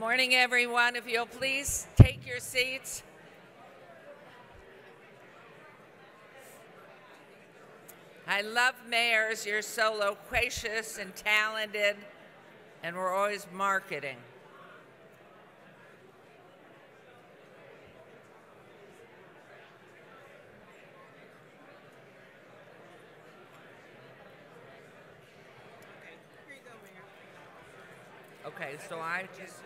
Morning, everyone. If you'll please take your seats. I love mayors. You're so loquacious and talented, and we're always marketing. Okay, so I just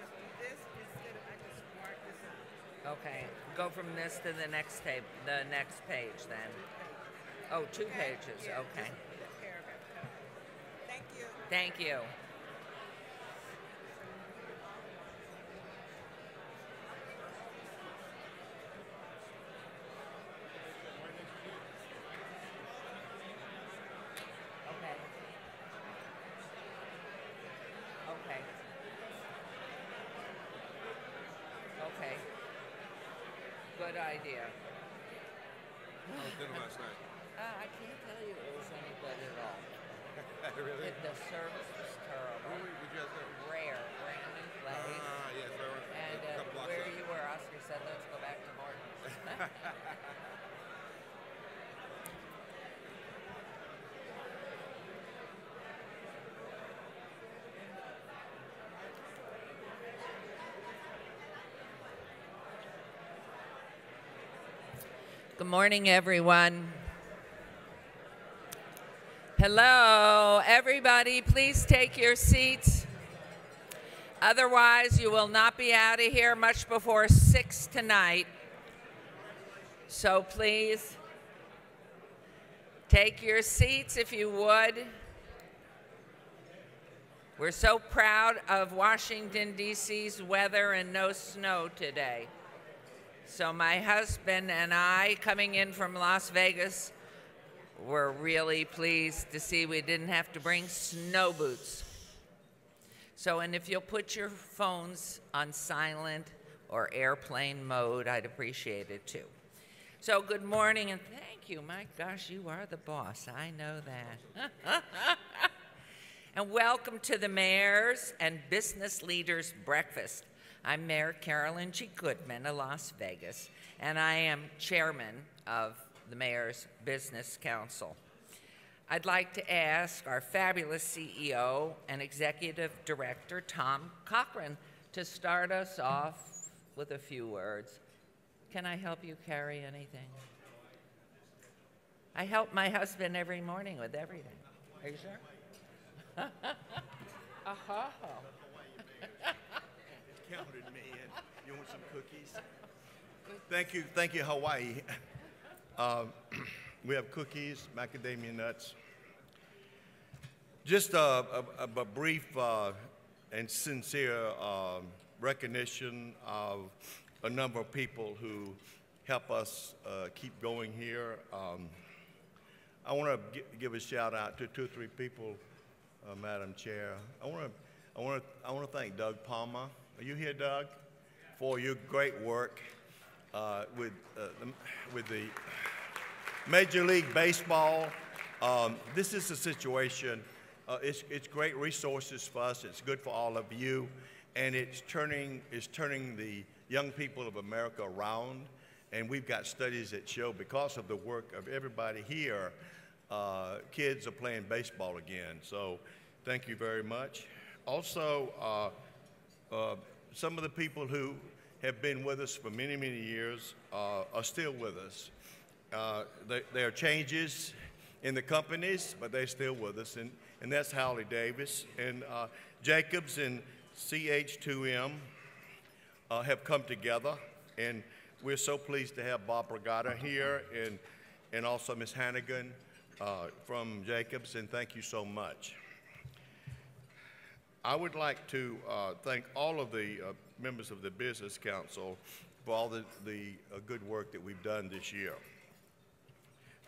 okay, go from this to the next page then. Oh, two pages. Okay. Thank you. Thank you. Okay. Good idea. How was dinner last night? I can't tell you it was any good at all. Really? The service was terrible. Where did you guys go? Rare, Brandon Place. Yes, right. And A couple blocks where up. you were, Oscar said, let's go back to Morton's. Good morning, everyone. Hello, everybody. Please take your seats. Otherwise, you will not be out of here much before 6 tonight. So please take your seats if you would. We're so proud of Washington, D.C.'s weather and no snow today. So my husband and I, coming in from Las Vegas, were really pleased to see we didn't have to bring snow boots. So, and if you'll put your phones on silent or airplane mode, I'd appreciate it too. So good morning and thank you. My gosh, you are the boss. I know that. And welcome to the Mayors and Business Leaders Breakfast. I'm Mayor Carolyn G. Goodman of Las Vegas, and I am chairman of the Mayor's Business Council. I'd like to ask our fabulous CEO and Executive Director, Tom Cochran, to start us off with a few words. Can I help you carry anything? I help my husband every morning with everything. Are you sure? Counted me in. You want some cookies? Thank you, Hawaii. We have cookies, macadamia nuts. Just a brief and sincere recognition of a number of people who help us keep going here. I want to give a shout out to 2 or 3 people, Madam Chair. I want to thank Doug Palmer. Are you here, Doug? For your great work with the Major League Baseball. This is a situation, it's great resources for us, it's good for all of you, and it's turning the young people of America around, and we've got studies that show because of the work of everybody here, kids are playing baseball again. So thank you very much. Also, some of the people who have been with us for many, many years are still with us. There are changes in the companies, but they're still with us, and that's Holly Davis. And Jacobs and CH2M have come together, and we're so pleased to have Bob Bragata here, and also Ms. Hannigan from Jacobs, and thank you so much. I would like to thank all of the members of the Business Council for all the good work that we've done this year.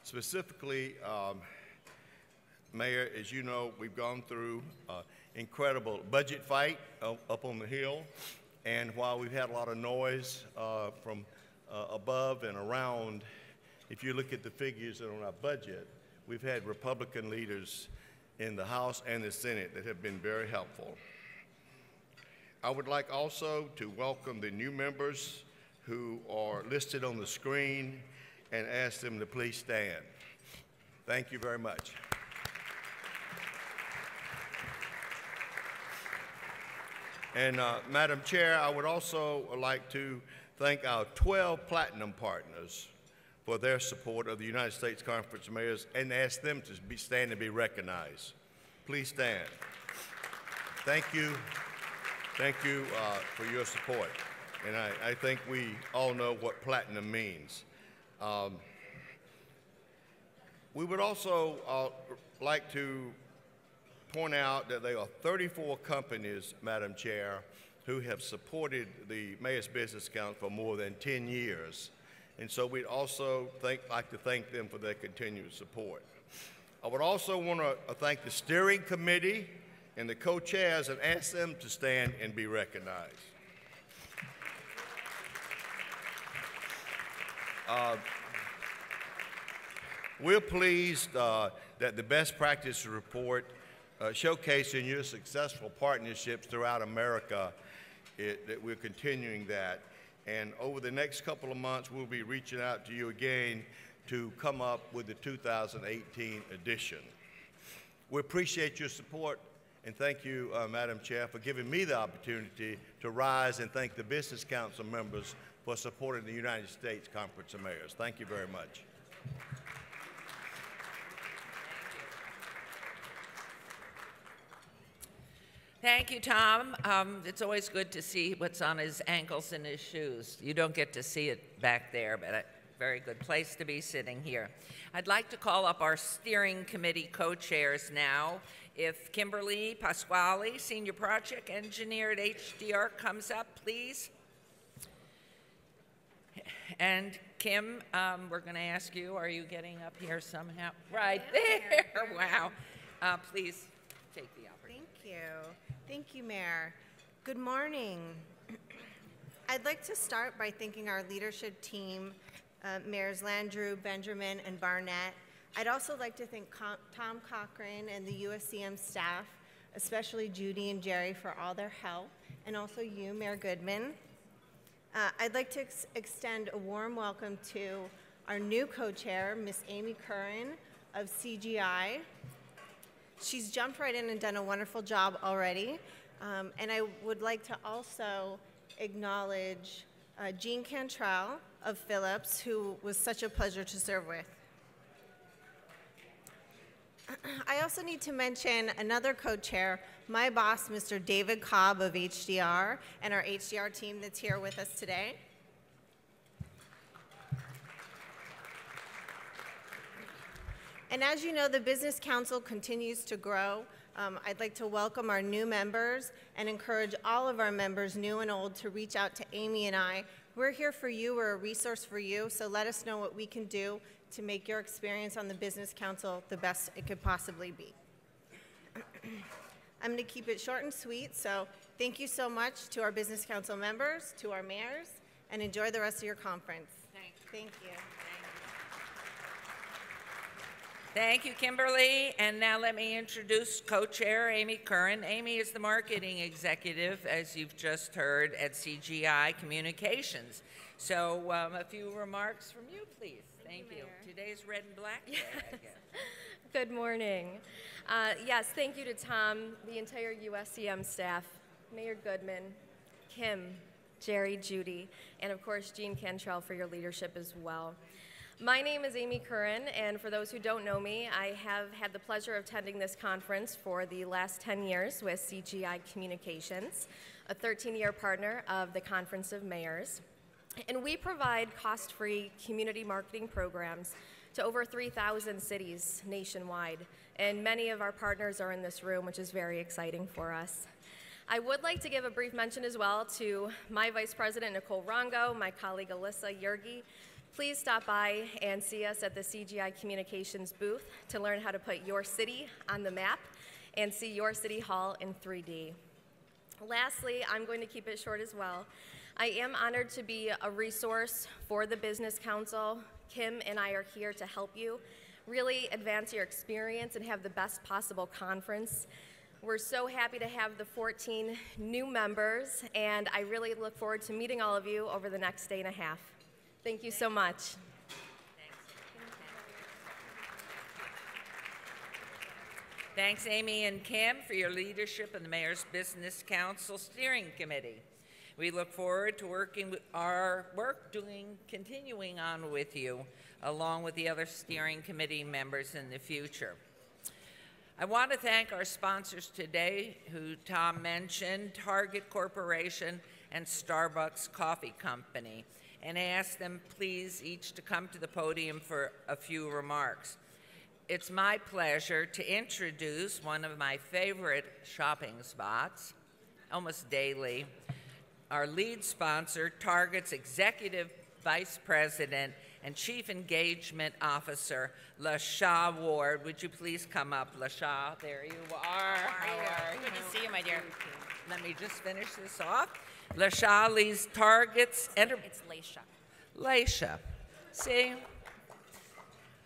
Specifically, Mayor, as you know, we've gone through incredible budget fight up on the Hill, and while we've had a lot of noise from above and around, if you look at the figures on our budget, we've had Republican leaders in the House and the Senate that have been very helpful. I would like also to welcome the new members who are listed on the screen and ask them to please stand. Thank you very much. And Madam Chair, I would also like to thank our 12 Platinum partners for their support of the United States Conference of Mayors and ask them to stand and be recognized. Please stand. Thank you. Thank you for your support. And I think we all know what platinum means. We would also like to point out that there are 34 companies, Madam Chair, who have supported the Mayor's Business Council for more than 10 years. And so we'd also like to thank them for their continued support. I would also want to thank the steering committee and the co-chairs and ask them to stand and be recognized. We're pleased that the best practice report showcasing your successful partnerships throughout America, that we're continuing that. And over the next couple of months, we'll be reaching out to you again to come up with the 2018 edition. We appreciate your support, and thank you, Madam Chair, for giving me the opportunity to rise and thank the Business Council members for supporting the United States Conference of Mayors. Thank you very much. Thank you, Tom. It's always good to see what's on his ankles and his shoes. You don't get to see it back there, but a very good place to be sitting here. I'd like to call up our steering committee co-chairs now. If Kimberly Pasquale, Senior Project Engineer at HDR, comes up, please. And Kim, we're going to ask you, are you getting up here somehow? Right there. Wow. Please take the opportunity. Thank you. Thank you, Mayor. Good morning. I'd like to start by thanking our leadership team, Mayors Landrieu, Benjamin, and Barnett. I'd also like to thank Tom Cochran and the USCM staff, especially Judy and Jerry, for all their help, and also you, Mayor Goodman. I'd like to extend a warm welcome to our new co-chair, Miss Amy Curran of CGI. She's jumped right in and done a wonderful job already. And I would like to also acknowledge Jean Cantrell of Phillips, who was such a pleasure to serve with. I also need to mention another co-chair, my boss, Mr. David Cobb of HDR, and our HDR team that's here with us today. And as you know, the Business Council continues to grow. I'd like to welcome our new members and encourage all of our members, new and old, to reach out to Amy and I. We're here for you. We're a resource for you, so let us know what we can do to make your experience on the Business Council the best it could possibly be. I'm going to keep it short and sweet, so thank you so much to our Business Council members, to our mayors, and enjoy the rest of your conference. Thank you. Thank you, Kimberly. And now let me introduce co-chair Amy Curran. Amy is the marketing executive, as you've just heard, at CGI Communications. So a few remarks from you, please. Thank you. Today's red and black day, I guess. Good morning. Yes, thank you to Tom, the entire USCM staff, Mayor Goodman, Kim, Jerry, Judy, and of course Jean Cantrell for your leadership as well. My name is Amy Curran, and for those who don't know me, I have had the pleasure of attending this conference for the last 10 years with CGI Communications, a 13-year partner of the Conference of Mayors. And we provide cost-free community marketing programs to over 3,000 cities nationwide. And many of our partners are in this room, which is very exciting for us. I would like to give a brief mention as well to my Vice President, Nicole Rongo, my colleague, Alyssa Yergi. Please stop by and see us at the CGI Communications booth to learn how to put your city on the map and see your city hall in 3D. Lastly, I'm going to keep it short as well. I am honored to be a resource for the Business Council. Kim and I are here to help you really advance your experience and have the best possible conference. We're so happy to have the 14 new members, and I really look forward to meeting all of you over the next day and a half. Thank you so much. Thanks, Amy and Kim, for your leadership in the Mayor's Business Council Steering Committee. We look forward to continuing on with you, along with the other steering committee members in the future. I want to thank our sponsors today, who Tom mentioned, Target Corporation and Starbucks Coffee Company, and ask them please each to come to the podium for a few remarks. It's my pleasure to introduce one of my favorite shopping spots, almost daily, our lead sponsor, Target's Executive Vice President and Chief Engagement Officer, LaShaw Ward. Would you please come up, LaShaw? There you are. How are you? Good to see you, my dear. Let me just finish this off. LaShaw leads Target's It's Laisha. Laisha. See?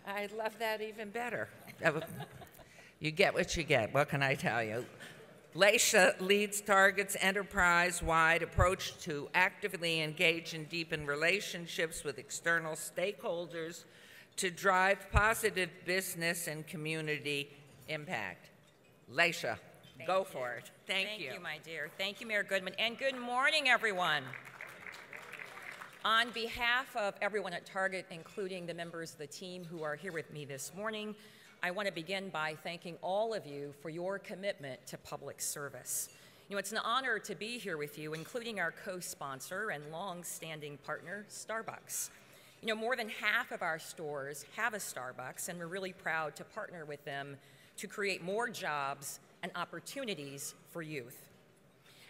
I love that even better. You get what you get. What can I tell you? Laisha leads Target's enterprise-wide approach to actively engage and deepen relationships with external stakeholders to drive positive business and community impact. Laisha, go for it. Thank you. Thank you, my dear. Thank you, Mayor Goodman. And good morning, everyone. On behalf of everyone at Target, including the members of the team who are here with me this morning, I want to begin by thanking all of you for your commitment to public service. You know, it's an honor to be here with you, including our co-sponsor and long-standing partner, Starbucks. You know, more than half of our stores have a Starbucks, and we're really proud to partner with them to create more jobs and opportunities for youth.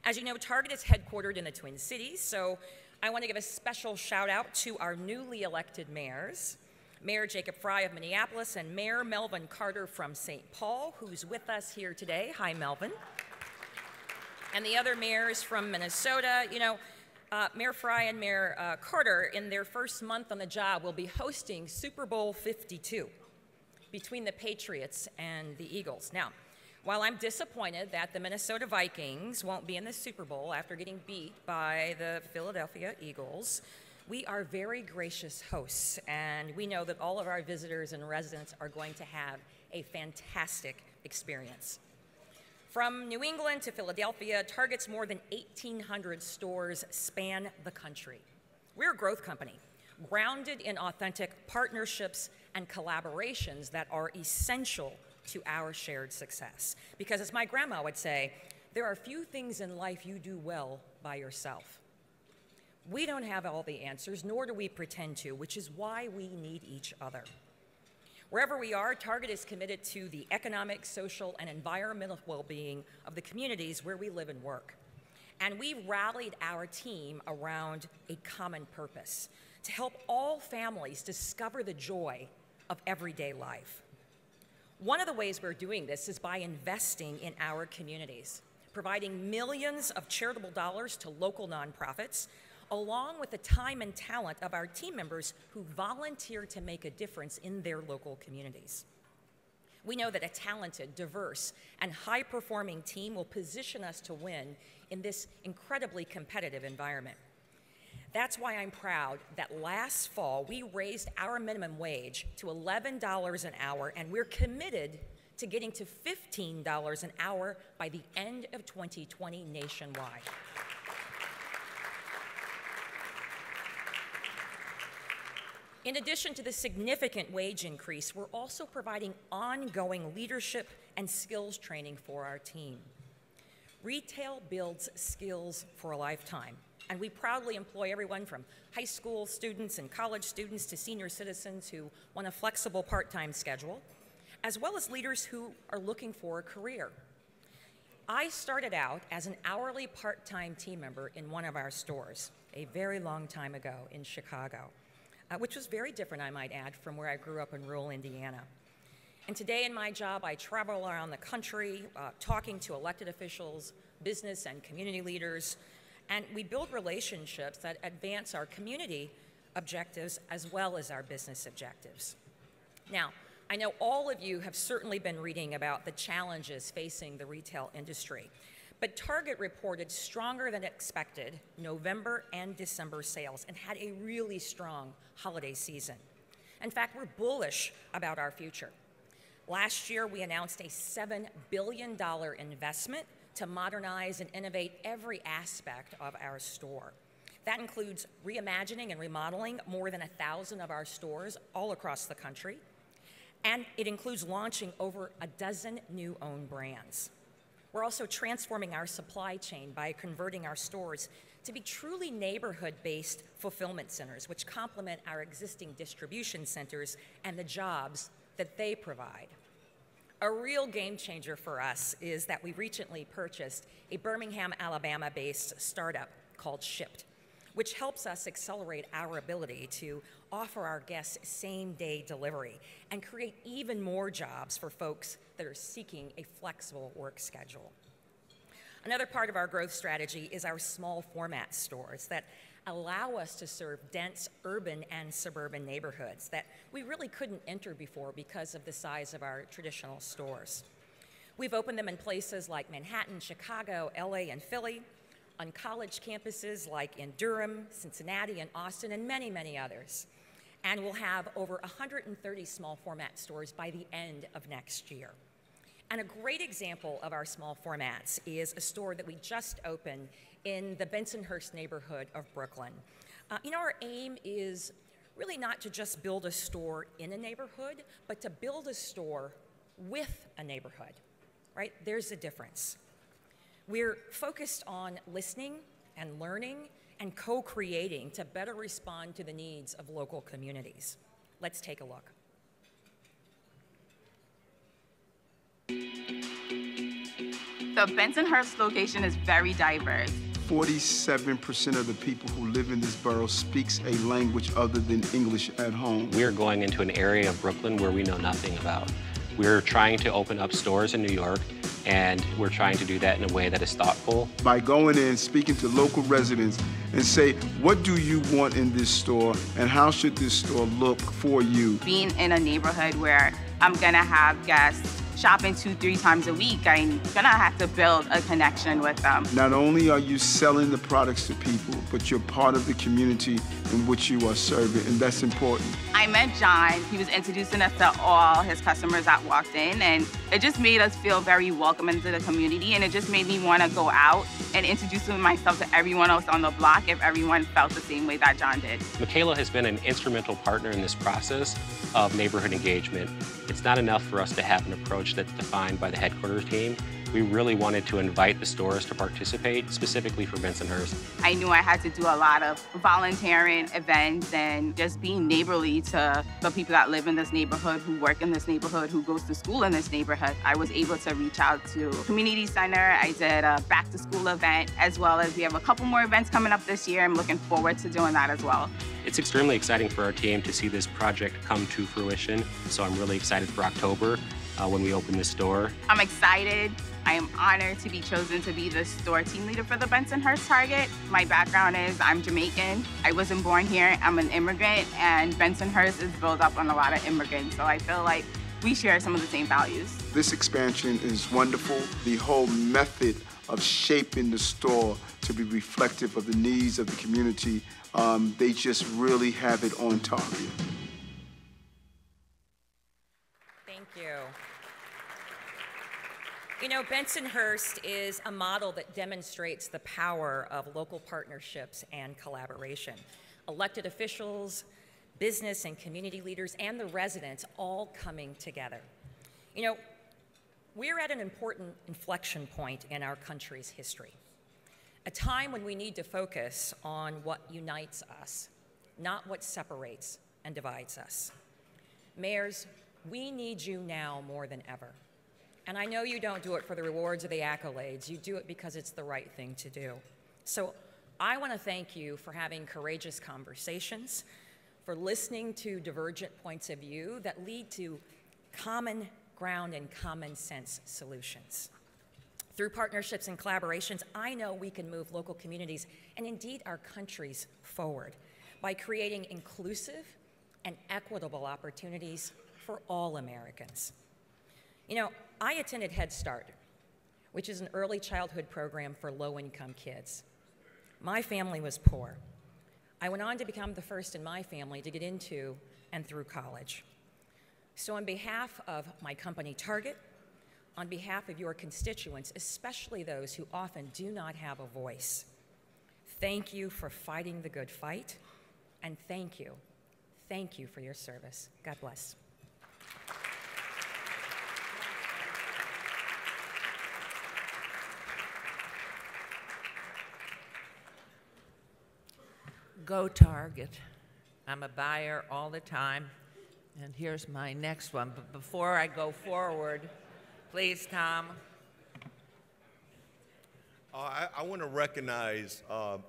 As you know, Target is headquartered in the Twin Cities, so I want to give a special shout out to our newly elected mayors, Mayor Jacob Fry of Minneapolis and Mayor Melvin Carter from St. Paul, who's with us here today. Hi, Melvin. And the other mayors from Minnesota. You know, Mayor Fry and Mayor Carter, in their first month on the job, will be hosting Super Bowl 52 between the Patriots and the Eagles. Now, while I'm disappointed that the Minnesota Vikings won't be in the Super Bowl after getting beat by the Philadelphia Eagles, we are very gracious hosts, and we know that all of our visitors and residents are going to have a fantastic experience. From New England to Philadelphia, Target's more than 1,800 stores span the country. We're a growth company, grounded in authentic partnerships and collaborations that are essential to our shared success. Because as my grandma would say, there are few things in life you do well by yourself. We don't have all the answers, nor do we pretend to, which is why we need each other. Wherever we are, Target is committed to the economic, social, and environmental well-being of the communities where we live and work. And we rallied our team around a common purpose, to help all families discover the joy of everyday life. One of the ways we're doing this is by investing in our communities, providing millions of charitable dollars to local nonprofits, along with the time and talent of our team members who volunteer to make a difference in their local communities. We know that a talented, diverse, and high-performing team will position us to win in this incredibly competitive environment. That's why I'm proud that last fall we raised our minimum wage to $11 an hour, and we're committed to getting to $15 an hour by the end of 2020 nationwide. In addition to the significant wage increase, we're also providing ongoing leadership and skills training for our team. Retail builds skills for a lifetime, and we proudly employ everyone from high school students and college students to senior citizens who want a flexible part-time schedule, as well as leaders who are looking for a career. I started out as an hourly part-time team member in one of our stores a very long time ago in Chicago. Which was very different, I might add, from where I grew up in rural Indiana. And today in my job, I travel around the country talking to elected officials, business and community leaders, and we build relationships that advance our community objectives as well as our business objectives. Now, I know all of you have certainly been reading about the challenges facing the retail industry, but Target reported stronger than expected November and December sales and had a really strong holiday season. In fact, we're bullish about our future. Last year, we announced a $7 billion investment to modernize and innovate every aspect of our store. That includes reimagining and remodeling more than 1,000 of our stores all across the country, and it includes launching over a dozen new own brands. We're also transforming our supply chain by converting our stores to be truly neighborhood-based fulfillment centers, which complement our existing distribution centers and the jobs that they provide. A real game changer for us is that we recently purchased a Birmingham, Alabama-based startup called Shipt, which helps us accelerate our ability to offer our guests same-day delivery and create even more jobs for folks that are seeking a flexible work schedule. Another part of our growth strategy is our small format stores that allow us to serve dense urban and suburban neighborhoods that we really couldn't enter before because of the size of our traditional stores. We've opened them in places like Manhattan, Chicago, LA, and Philly, on college campuses like in Durham, Cincinnati, and Austin, and many, many others. And we'll have over 130 small format stores by the end of next year. And a great example of our small formats is a store that we just opened in the Bensonhurst neighborhood of Brooklyn. Our aim is really not to just build a store in a neighborhood, but to build a store with a neighborhood, right? There's a difference. We're focused on listening and learning and co-creating to better respond to the needs of local communities. Let's take a look. The Bensonhurst location is very diverse. 47% of the people who live in this borough speaks a language other than English at home. We are going into an area of Brooklyn where we know nothing about. We're trying to open up stores in New York, and we're trying to do that in a way that is thoughtful. By going in, speaking to local residents, and say, what do you want in this store, and how should this store look for you? Being in a neighborhood where I'm gonna have guests shopping 2-3 times a week, I'm gonna have to build a connection with them. Not only are you selling the products to people, but you're part of the community in which you are serving, and that's important. I met John. He was introducing us to all his customers that walked in, and it just made us feel very welcome into the community, and it just made me want to go out and introduce myself to everyone else on the block if everyone felt the same way that John did. Michaela has been an instrumental partner in this process of neighborhood engagement. It's not enough for us to have an approach that's defined by the headquarters team. We really wanted to invite the stores to participate, specifically for Bensonhurst. I knew I had to do a lot of volunteering events and just being neighborly to the people that live in this neighborhood, who work in this neighborhood, who goes to school in this neighborhood. I was able to reach out to community center. I did a back to school event, as well as we have a couple more events coming up this year. I'm looking forward to doing that as well. It's extremely exciting for our team to see this project come to fruition, so I'm really excited for October when we open this store. I'm excited. I am honored to be chosen to be the store team leader for the Bensonhurst Target. My background is I'm Jamaican. I wasn't born here. I'm an immigrant, and Bensonhurst is built up on a lot of immigrants, so I feel like we share some of the same values. This expansion is wonderful. The whole method of shaping the store to be reflective of the needs of the community, they just really have it on target. Thank you. Bensonhurst is a model that demonstrates the power of local partnerships and collaboration. Elected officials, business and community leaders, and the residents all coming together. We're at an important inflection point in our country's history, a time when we need to focus on what unites us, not what separates and divides us. Mayors, we need you now more than ever. And I know you don't do it for the rewards or the accolades. You do it because it's the right thing to do. So I want to thank you for having courageous conversations, for listening to divergent points of view that lead to common ground and common sense solutions. Through partnerships and collaborations, I know we can move local communities and indeed our countries forward by creating inclusive and equitable opportunities for all Americans. You know, I attended Head Start, which is an early childhood program for low-income kids. My family was poor. I went on to become the first in my family to get into and through college. So on behalf of my company Target, on behalf of your constituents, especially those who often do not have a voice, thank you for fighting the good fight, and thank you for your service. God bless. Go Target. I'm a buyer all the time. And here's my next one. But before I go forward, please, Tom. I want to recognize a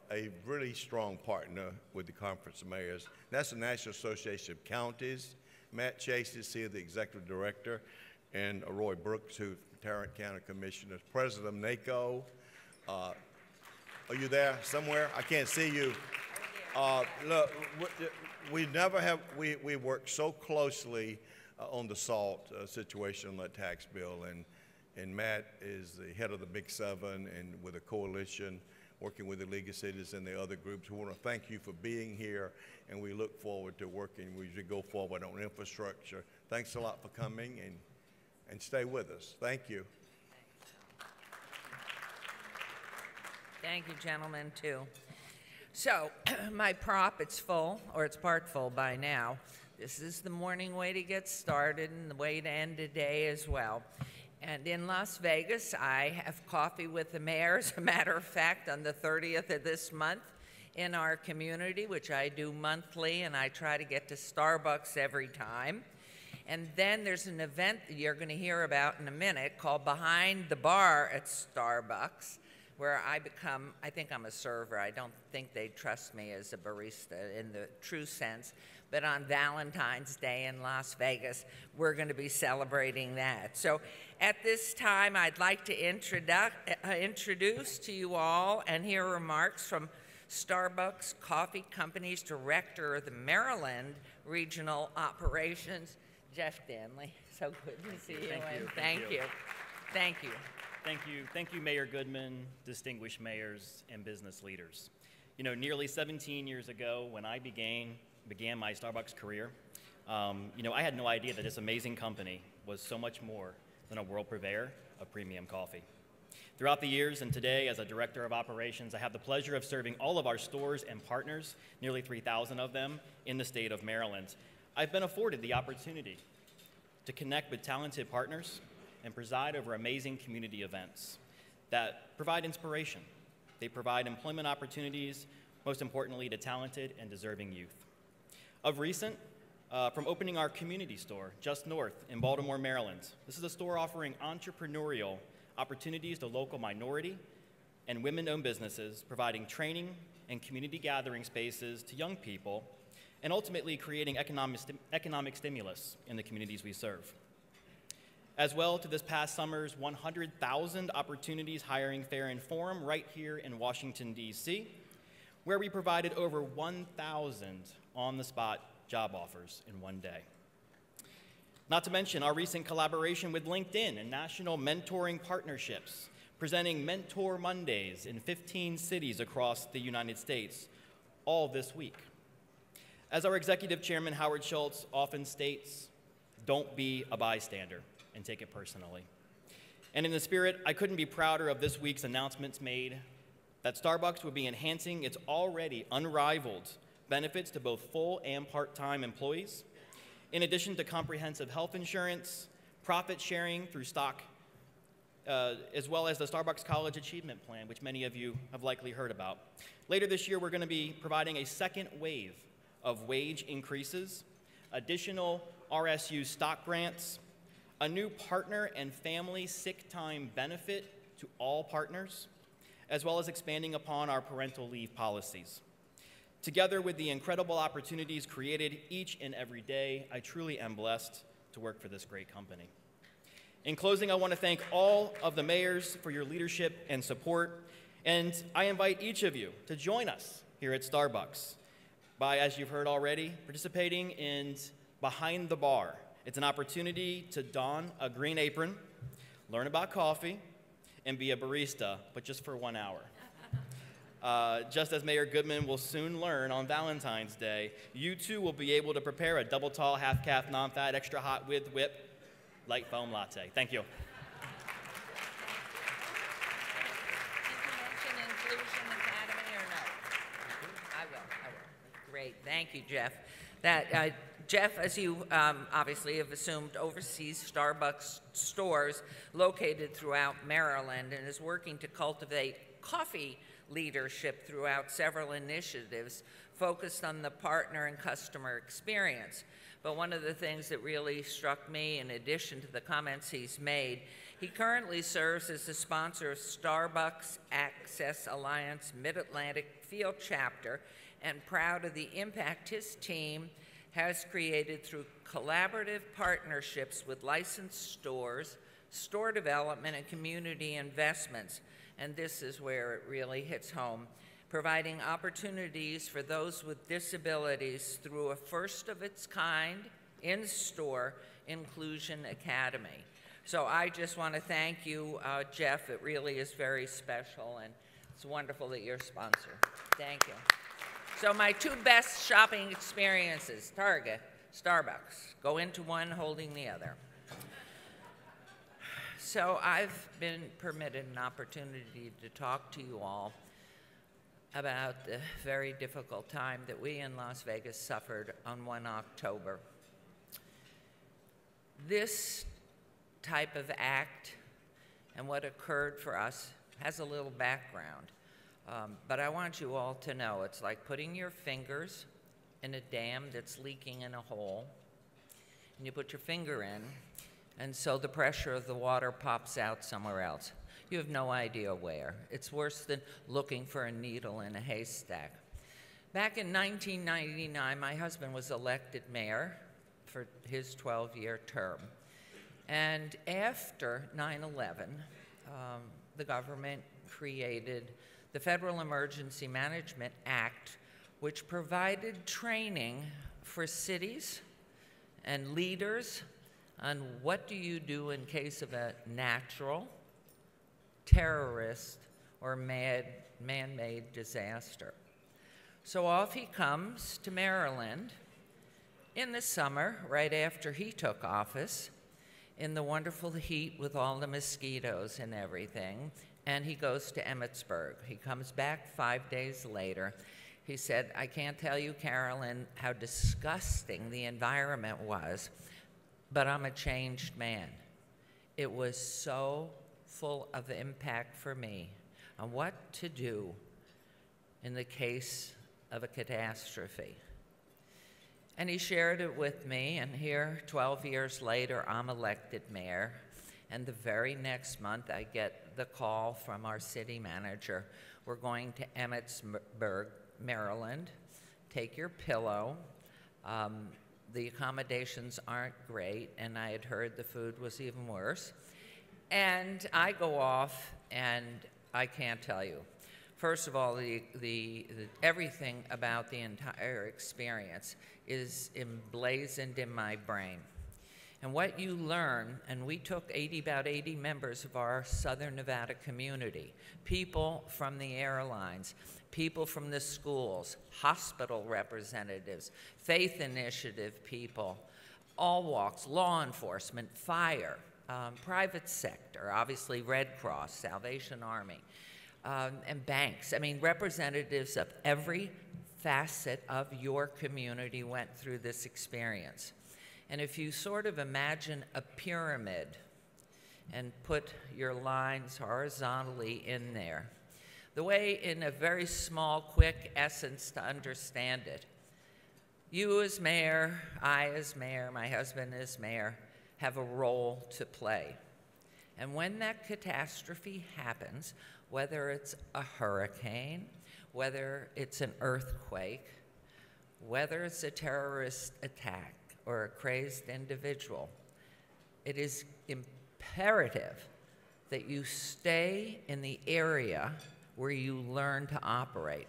really strong partner with the Conference of Mayors. That's the National Association of Counties. Matt Chase is here, the Executive Director, and Roy Brooks, who's Tarrant County Commissioner, President of NACO. Are you there somewhere? I can't see you. Look, we work so closely on the SALT situation on that tax bill, and Matt is the head of the Big Seven and with a coalition working with the League of Cities and the other groups. We want to thank you for being here, and we look forward to working. We usually go forward on infrastructure. Thanks a lot for coming, and stay with us. Thank you. Thank you, gentlemen, too. So, my prop, it's full, or it's part full by now. This is the morning way to get started and the way to end the day as well. And in Las Vegas, I have coffee with the mayor, as a matter of fact, on the 30th of this month in our community, which I do monthly, and I try to get to Starbucks every time. And then there's an event that you're going to hear about in a minute called Behind the Bar at Starbucks, where I think I'm a server. I don't think they trust me as a barista in the true sense. But on Valentine's Day in Las Vegas, we're going to be celebrating that. So at this time, I'd like to introduce to you all and hear remarks from Starbucks Coffee Company's Director of the Maryland Regional Operations, Jeff Danley. So good to see you. Thank you. Thank you. Thank you, Mayor Goodman, distinguished mayors, and business leaders. You know, nearly 17 years ago, when I began my Starbucks career, I had no idea that this amazing company was so much more than a world purveyor of premium coffee. Throughout the years and today, as a director of operations, I have the pleasure of serving all of our stores and partners, nearly 3,000 of them, in the state of Maryland. I've been afforded the opportunity to connect with talented partners and preside over amazing community events that provide inspiration. They provide employment opportunities, most importantly, to talented and deserving youth. Of recent, from opening our community store just north in Baltimore, Maryland, this is a store offering entrepreneurial opportunities to local minority and women-owned businesses, providing training and community gathering spaces to young people, and ultimately creating economic stimulus in the communities we serve. As well, to this past summer's 100,000 opportunities hiring fair and forum right here in Washington, D.C., where we provided over 1,000 on-the-spot job offers in one day. Not to mention our recent collaboration with LinkedIn and national mentoring partnerships, presenting Mentor Mondays in 15 cities across the United States, all this week. As our executive chairman, Howard Schultz, often states, don't be a bystander and take it personally. And in the spirit, I couldn't be prouder of this week's announcements made that Starbucks would be enhancing its already unrivaled benefits to both full and part-time employees, in addition to comprehensive health insurance, profit sharing through stock, as well as the Starbucks College Achievement Plan, which many of you have likely heard about. Later this year, we're going to be providing a second wave of wage increases, additional RSU stock grants, a new partner and family sick time benefit to all partners, as well as expanding upon our parental leave policies. Together with the incredible opportunities created each and every day, I truly am blessed to work for this great company. In closing, I want to thank all of the mayors for your leadership and support, and I invite each of you to join us here at Starbucks by, as you've heard already, participating in Behind the Bar It's an opportunity to don a green apron, learn about coffee, and be a barista, but just for 1 hour. Just as Mayor Goodman will soon learn on Valentine's Day, you too will be able to prepare a double tall, half-calf, non-fat, extra hot with whip, light foam latte. Thank you. Great, thank you, Jeff. Jeff, as you obviously have assumed, oversees Starbucks stores located throughout Maryland and is working to cultivate coffee leadership throughout several initiatives focused on the partner and customer experience. But one of the things that really struck me, in addition to the comments he's made, he currently serves as the sponsor of Starbucks Access Alliance Mid-Atlantic Field Chapter, and proud of the impact his team has created through collaborative partnerships with licensed stores, store development, and community investments. And this is where it really hits home, providing opportunities for those with disabilities through a first-of-its-kind in-store Inclusion Academy. So I just want to thank you, Jeff. It really is very special, and it's wonderful that you're a sponsor. Thank you. So my two best shopping experiences, Target, Starbucks. Go into one holding the other. So I've been permitted an opportunity to talk to you all about the very difficult time that we in Las Vegas suffered on 1 October. This type of act and what occurred for us has a little background. But I want you all to know it's like putting your fingers in a dam that's leaking in a hole, and you put your finger in, and so the pressure of the water pops out somewhere else. You have no idea where. It's worse than looking for a needle in a haystack. Back in 1999, my husband was elected mayor for his 12-year term. And after 9/11, the government created the Federal Emergency Management Act, which provided training for cities and leaders on what do you do in case of a natural, terrorist, or man-made disaster. So off he comes to Maryland in the summer, right after he took office, in the wonderful heat with all the mosquitoes and everything, and he goes to Emmitsburg. He comes back 5 days later. He said, I can't tell you, Carolyn, how disgusting the environment was, but I'm a changed man. It was so full of impact for me on what to do in the case of a catastrophe. And he shared it with me, and here, 12 years later, I'm elected mayor. And the very next month, I get the call from our city manager. We're going to Emmitsburg, Maryland. Take your pillow. The accommodations aren't great, and I had heard the food was even worse. And I go off, and I can't tell you. First of all, everything about the entire experience is emblazoned in my brain. And what you learn, and we took about 80 members of our Southern Nevada community, people from the airlines, people from the schools, hospital representatives, faith initiative people, all walks, law enforcement, fire, private sector, obviously Red Cross, Salvation Army, and banks. I mean, representatives of every facet of your community went through this experience. And if you sort of imagine a pyramid and put your lines horizontally in there, the way, in a very small, quick essence to understand it, you as mayor, I as mayor, my husband as mayor, have a role to play. And when that catastrophe happens, whether it's a hurricane, whether it's an earthquake, whether it's a terrorist attack, or a crazed individual, it is imperative that you stay in the area where you learn to operate.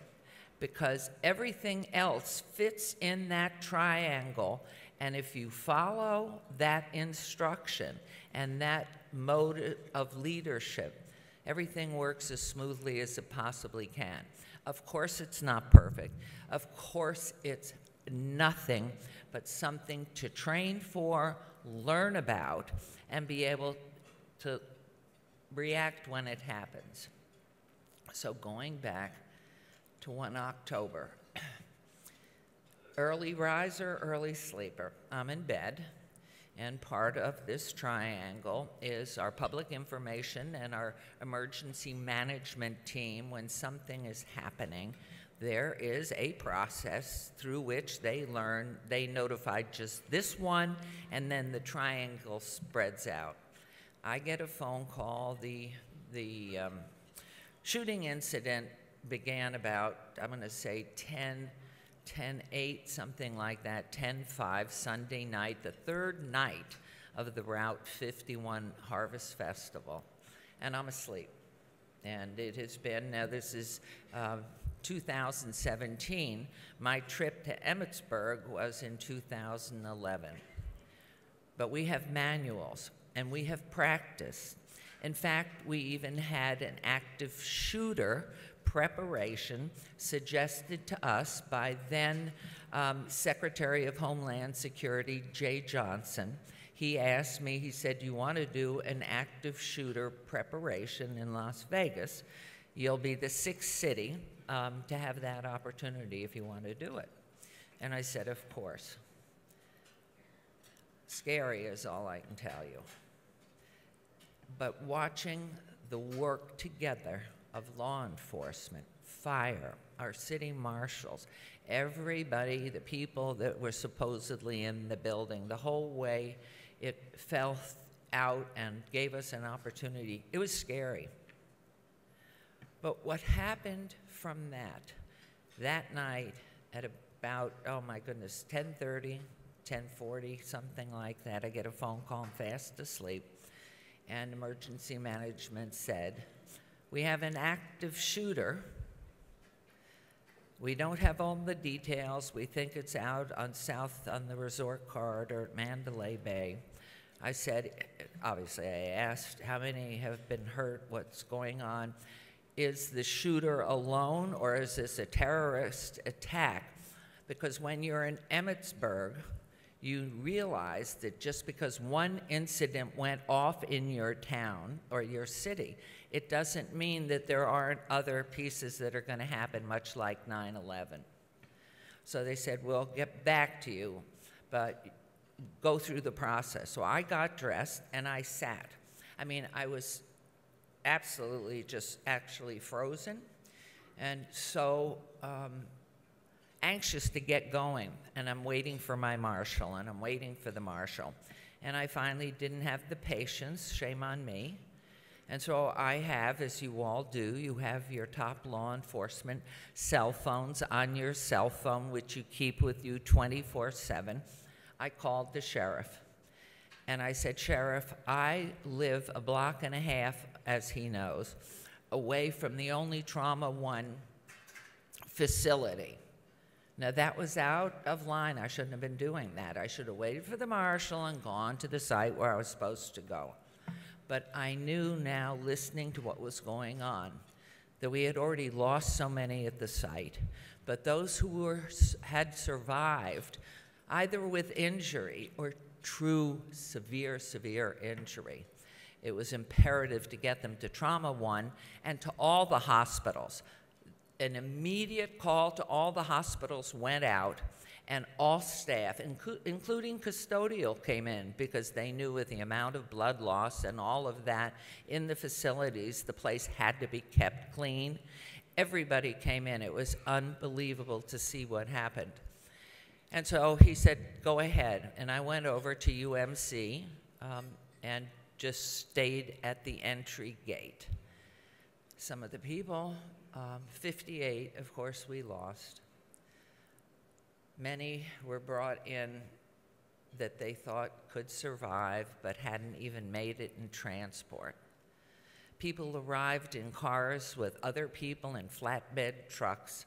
because everything else fits in that triangle. And if you follow that instruction and that mode of leadership, everything works as smoothly as it possibly can. Of course, it's not perfect. Of course, it's nothing but something to train for, learn about, and be able to react when it happens. So going back to 1 October, early riser, early sleeper. I'm in bed, and part of this triangle is our public information and our emergency management team. When something is happening, there is a process through which they notify just this one, and then the triangle spreads out. I get a phone call. The shooting incident began about, I'm going to say 10:08, something like that, 10:05, Sunday night, the third night of the Route 51 Harvest Festival. And I'm asleep. And it has been, now this is 2017. My trip to Emmitsburg was in 2011. But we have manuals, and we have practice. In fact, we even had an active shooter preparation suggested to us by then Secretary of Homeland Security, Jay Johnson. He asked me, he said, "You want to do an active shooter preparation in Las Vegas? You'll be the 6th city to have that opportunity if you want to do it." And I said, "Of course." Scary is all I can tell you. But watching the work together of law enforcement, fire, our city marshals, everybody, the people that were supposedly in the building, the whole way it fell out and gave us an opportunity. It was scary. But what happened from that night at about, oh my goodness, 10:30, 10:40, something like that, I get a phone call, I'm fast asleep, and emergency management said, "We have an active shooter. We don't have all the details. We think it's out on the resort corridor at Mandalay Bay." I said, obviously I asked, "How many have been hurt? What's going on? Is the shooter alone, or is this a terrorist attack?" Because when you're in Emmitsburg, you realize that just because one incident went off in your town or your city, it doesn't mean that there aren't other pieces that are going to happen, much like 9/11. So they said, "We'll get back to you, but go through the process." So I got dressed and I sat. I mean, I was absolutely just actually frozen, and so anxious to get going, and I'm waiting for my marshal, and I'm waiting for the marshal. And I finally didn't have the patience, shame on me. And so I have, as you all do, you have your top law enforcement cell phones on your cell phone, which you keep with you 24/7. I called the sheriff, and I said, "Sheriff, I live a block and a half, as he knows, away from the only Trauma 1 facility." Now, that was out of line. I shouldn't have been doing that. I should have waited for the marshal and gone to the site where I was supposed to go. But I knew now, listening to what was going on, that we had already lost so many at the site. But those who had survived, either with injury or true severe injury, it was imperative to get them to Trauma 1 and to all the hospitals. An immediate call to all the hospitals went out, and all staff, including custodial, came in because they knew with the amount of blood loss and all of that in the facilities, the place had to be kept clean. Everybody came in. It was unbelievable to see what happened. And so he said, "Go ahead." And I went over to UMC and just stayed at the entry gate. Some of the people, 58, of course, we lost. Many were brought in that they thought could survive but hadn't even made it in transport. People arrived in cars with other people in flatbed trucks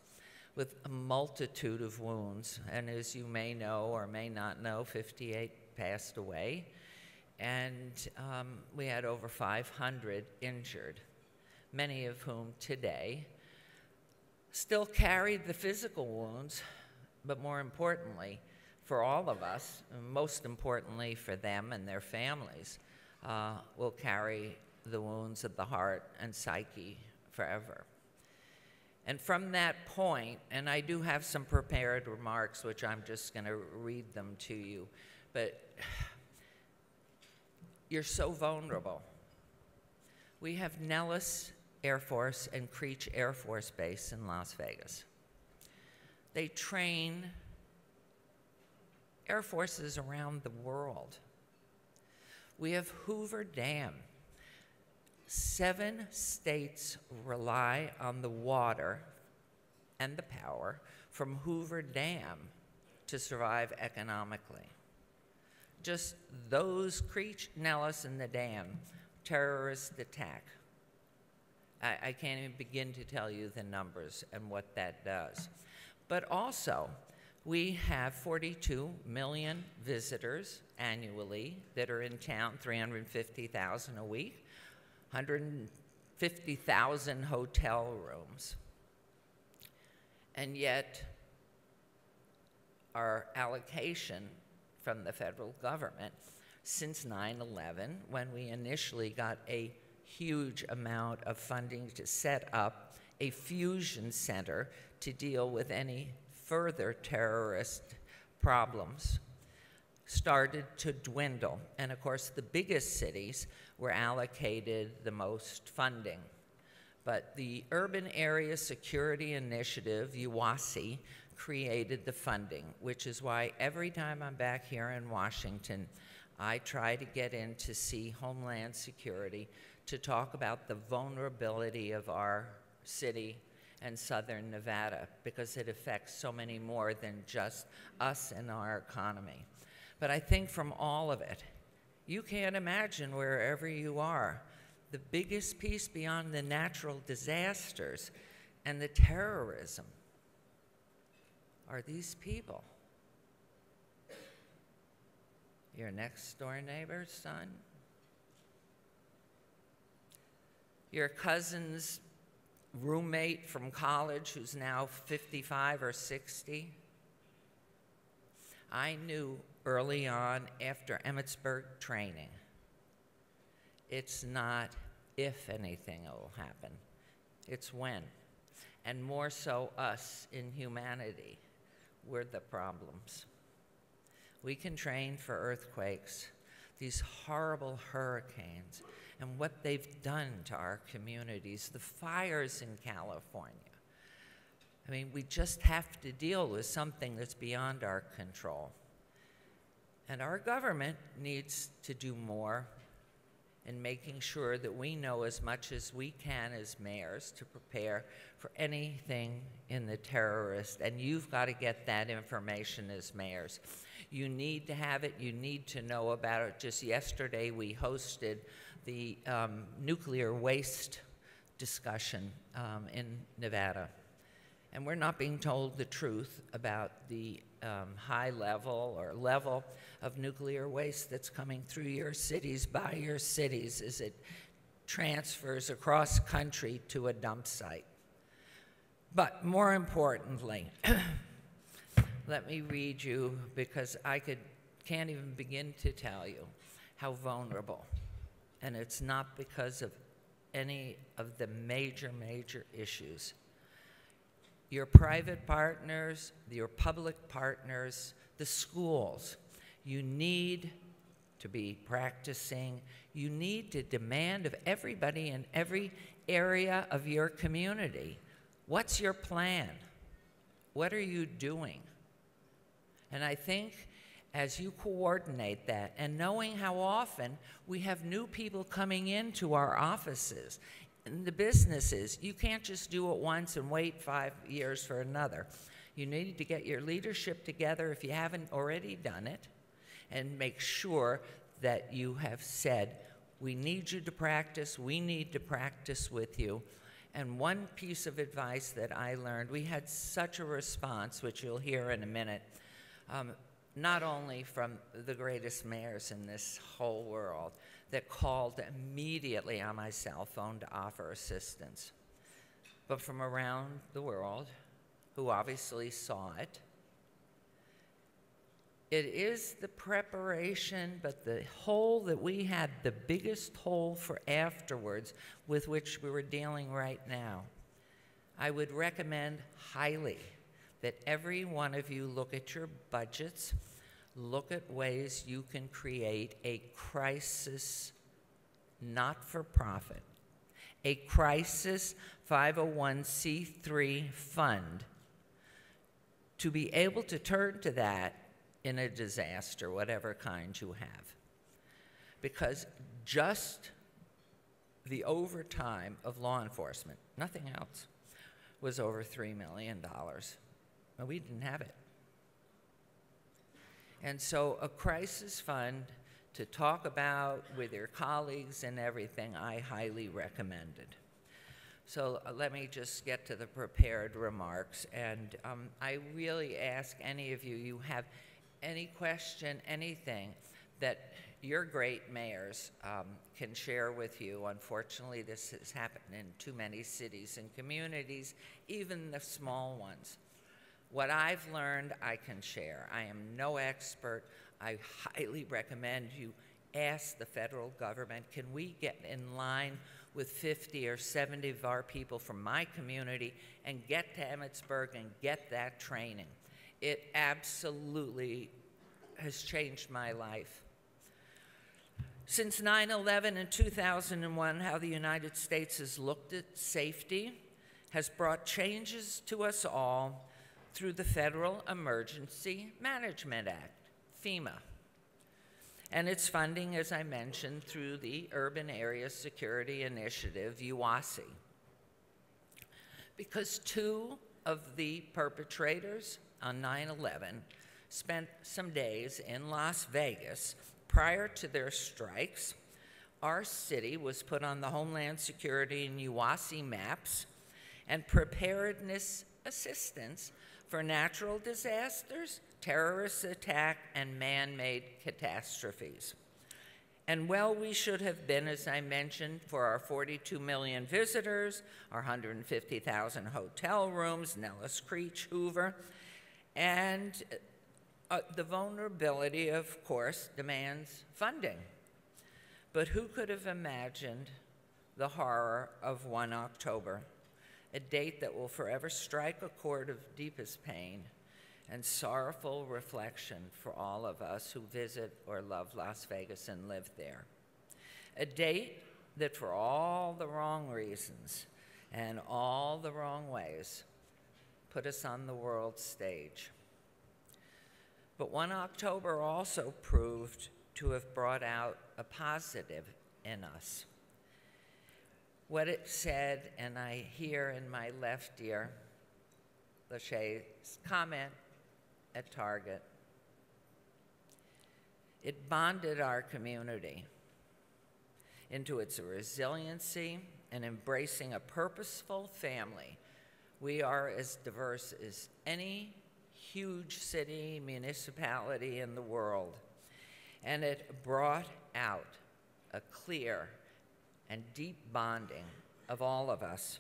with a multitude of wounds. And as you may know or may not know, 58 passed away, and we had over 500 injured, many of whom today still carried the physical wounds, but more importantly, for all of us, and most importantly for them and their families, will carry the wounds of the heart and psyche forever. And from that point, and I do have some prepared remarks, which I'm just going to read them to you, but you're so vulnerable. We have Nellis Air Force and Creech Air Force Base in Las Vegas. They train Air Forces around the world. We have Hoover Dam. 7 states rely on the water and the power from Hoover Dam to survive economically. Just those Creech, Nellis, and the dam, terrorist attack. I can't even begin to tell you the numbers and what that does. But also, we have 42 million visitors annually that are in town, 350,000 a week, 150,000 hotel rooms. And yet, our allocation from the federal government since 9/11, when we initially got a huge amount of funding to set up a fusion center to deal with any further terrorist problems, started to dwindle. And of course, the biggest cities were allocated the most funding. But the Urban Area Security Initiative, UASI, created the funding, which is why every time I'm back here in Washington, I try to get in to see Homeland Security to talk about the vulnerability of our city and Southern Nevada, because it affects so many more than just us and our economy. But I think from all of it, you can't imagine wherever you are, the biggest piece beyond the natural disasters and the terrorism are these people. Your next door neighbor's son, your cousin's roommate from college who's now 55 or 60. I knew early on after Emmetsburg training, it's not if anything will happen, it's when. And more so us in humanity, we're the problems. We can train for earthquakes, these horrible hurricanes, and what they've done to our communities, the fires in California. I mean, we just have to deal with something that's beyond our control. And our government needs to do more in making sure that we know as much as we can as mayors to prepare for anything in the terrorist, and you've got to get that information as mayors. You need to have it, you need to know about it. Just yesterday we hosted the nuclear waste discussion in Nevada. And we're not being told the truth about the high level or level of nuclear waste that's coming through your cities, by your cities, as it transfers across country to a dump site. But more importantly, let me read you, because I can't even begin to tell you how vulnerable. And it's not because of any of the major issues. Your private partners, your public partners, the schools, you need to be practicing. You need to demand of everybody in every area of your community, what's your plan? What are you doing? And I think as you coordinate that, and knowing how often we have new people coming into our offices, in the businesses, you can't just do it once and wait 5 years for another. You need to get your leadership together if you haven't already done it, and make sure that you have said, we need you to practice, we need to practice with you, And one piece of advice that I learned, we had such a response, which you'll hear in a minute, not only from the greatest mayors in this whole world that called immediately on my cell phone to offer assistance, but from around the world who obviously saw it. It is the preparation, but the hole that we had, the biggest hole for afterwards, with which we were dealing right now. I would recommend highly that every one of you look at your budgets, look at ways you can create a crisis not-for-profit, a crisis 501c3 fund, to be able to turn to that in a disaster, whatever kind you have. Because just the overtime of law enforcement, nothing else, was over $3 million. And we didn't have it. And so a crisis fund to talk about with your colleagues and everything, I highly recommended. So let me just get to the prepared remarks. And I really ask any of you, you have any question, anything that your great mayors can share with you. Unfortunately, this has happened in too many cities and communities, even the small ones. What I've learned, I can share. I am no expert. I highly recommend you ask the federal government, can we get in line with 50 or 70 of our people from my community and get to Emmitsburg and get that training? It absolutely has changed my life. Since 9/11 in 2001, how the United States has looked at safety has brought changes to us all through the Federal Emergency Management Act, FEMA, and its funding, as I mentioned, through the Urban Area Security Initiative, UASI. Because two of the perpetrators on 9/11 spent some days in Las Vegas prior to their strikes, our city was put on the Homeland Security and UASI maps and preparedness assistance for natural disasters, terrorist attack, and man-made catastrophes. And well, we should have been, as I mentioned, for our 42 million visitors, our 150,000 hotel rooms, Nellis Creech, Hoover, and the vulnerability, of course, demands funding. But who could have imagined the horror of 1 October, a date that will forever strike a chord of deepest pain and sorrowful reflection for all of us who visit or love Las Vegas and live there. A date that, for all the wrong reasons and all the wrong ways, put us on the world stage. But 1 October also proved to have brought out a positive in us. What it said, and I hear in my left ear Lachey's comment at Target, it bonded our community into its resiliency and embracing a purposeful family. We are as diverse as any huge city, municipality in the world. And it brought out a clear and deep bonding of all of us,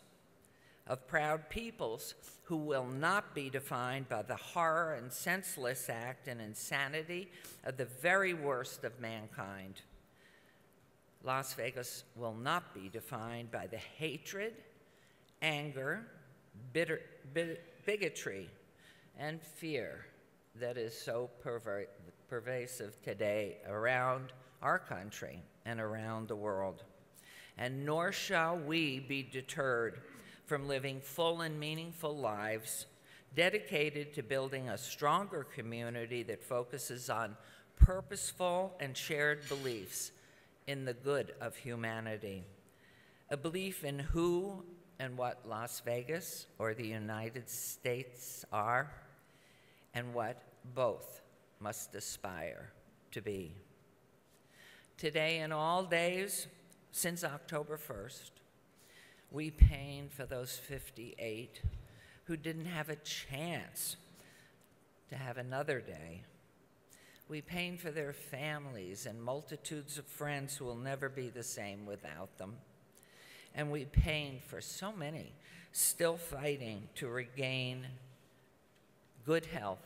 of proud peoples who will not be defined by the horror and senseless act and insanity of the very worst of mankind. Las Vegas will not be defined by the hatred, anger, bigotry, and fear that is so pervasive today around our country and around the world. And nor shall we be deterred from living full and meaningful lives dedicated to building a stronger community that focuses on purposeful and shared beliefs in the good of humanity. A belief in who and what Las Vegas or the United States are, and what both must aspire to be. Today and all days since October 1st, We pain for those 58 who didn't have a chance to have another day. We pain for their families and multitudes of friends who will never be the same without them. And we pain for so many still fighting to regain good health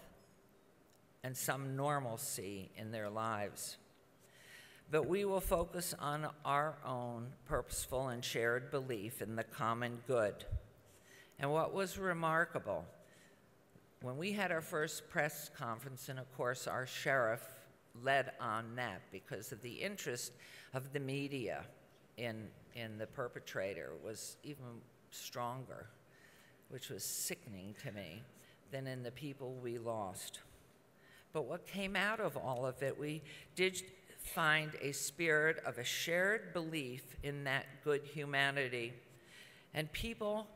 and some normalcy in their lives. But we will focus on our own purposeful and shared belief in the common good. And what was remarkable, when we had our first press conference, and of course our sheriff led on that because of the interest of the media in the perpetrator was even stronger, which was sickening to me, than in the people we lost. But what came out of all of it, we did find a spirit of a shared belief in that good humanity. And people,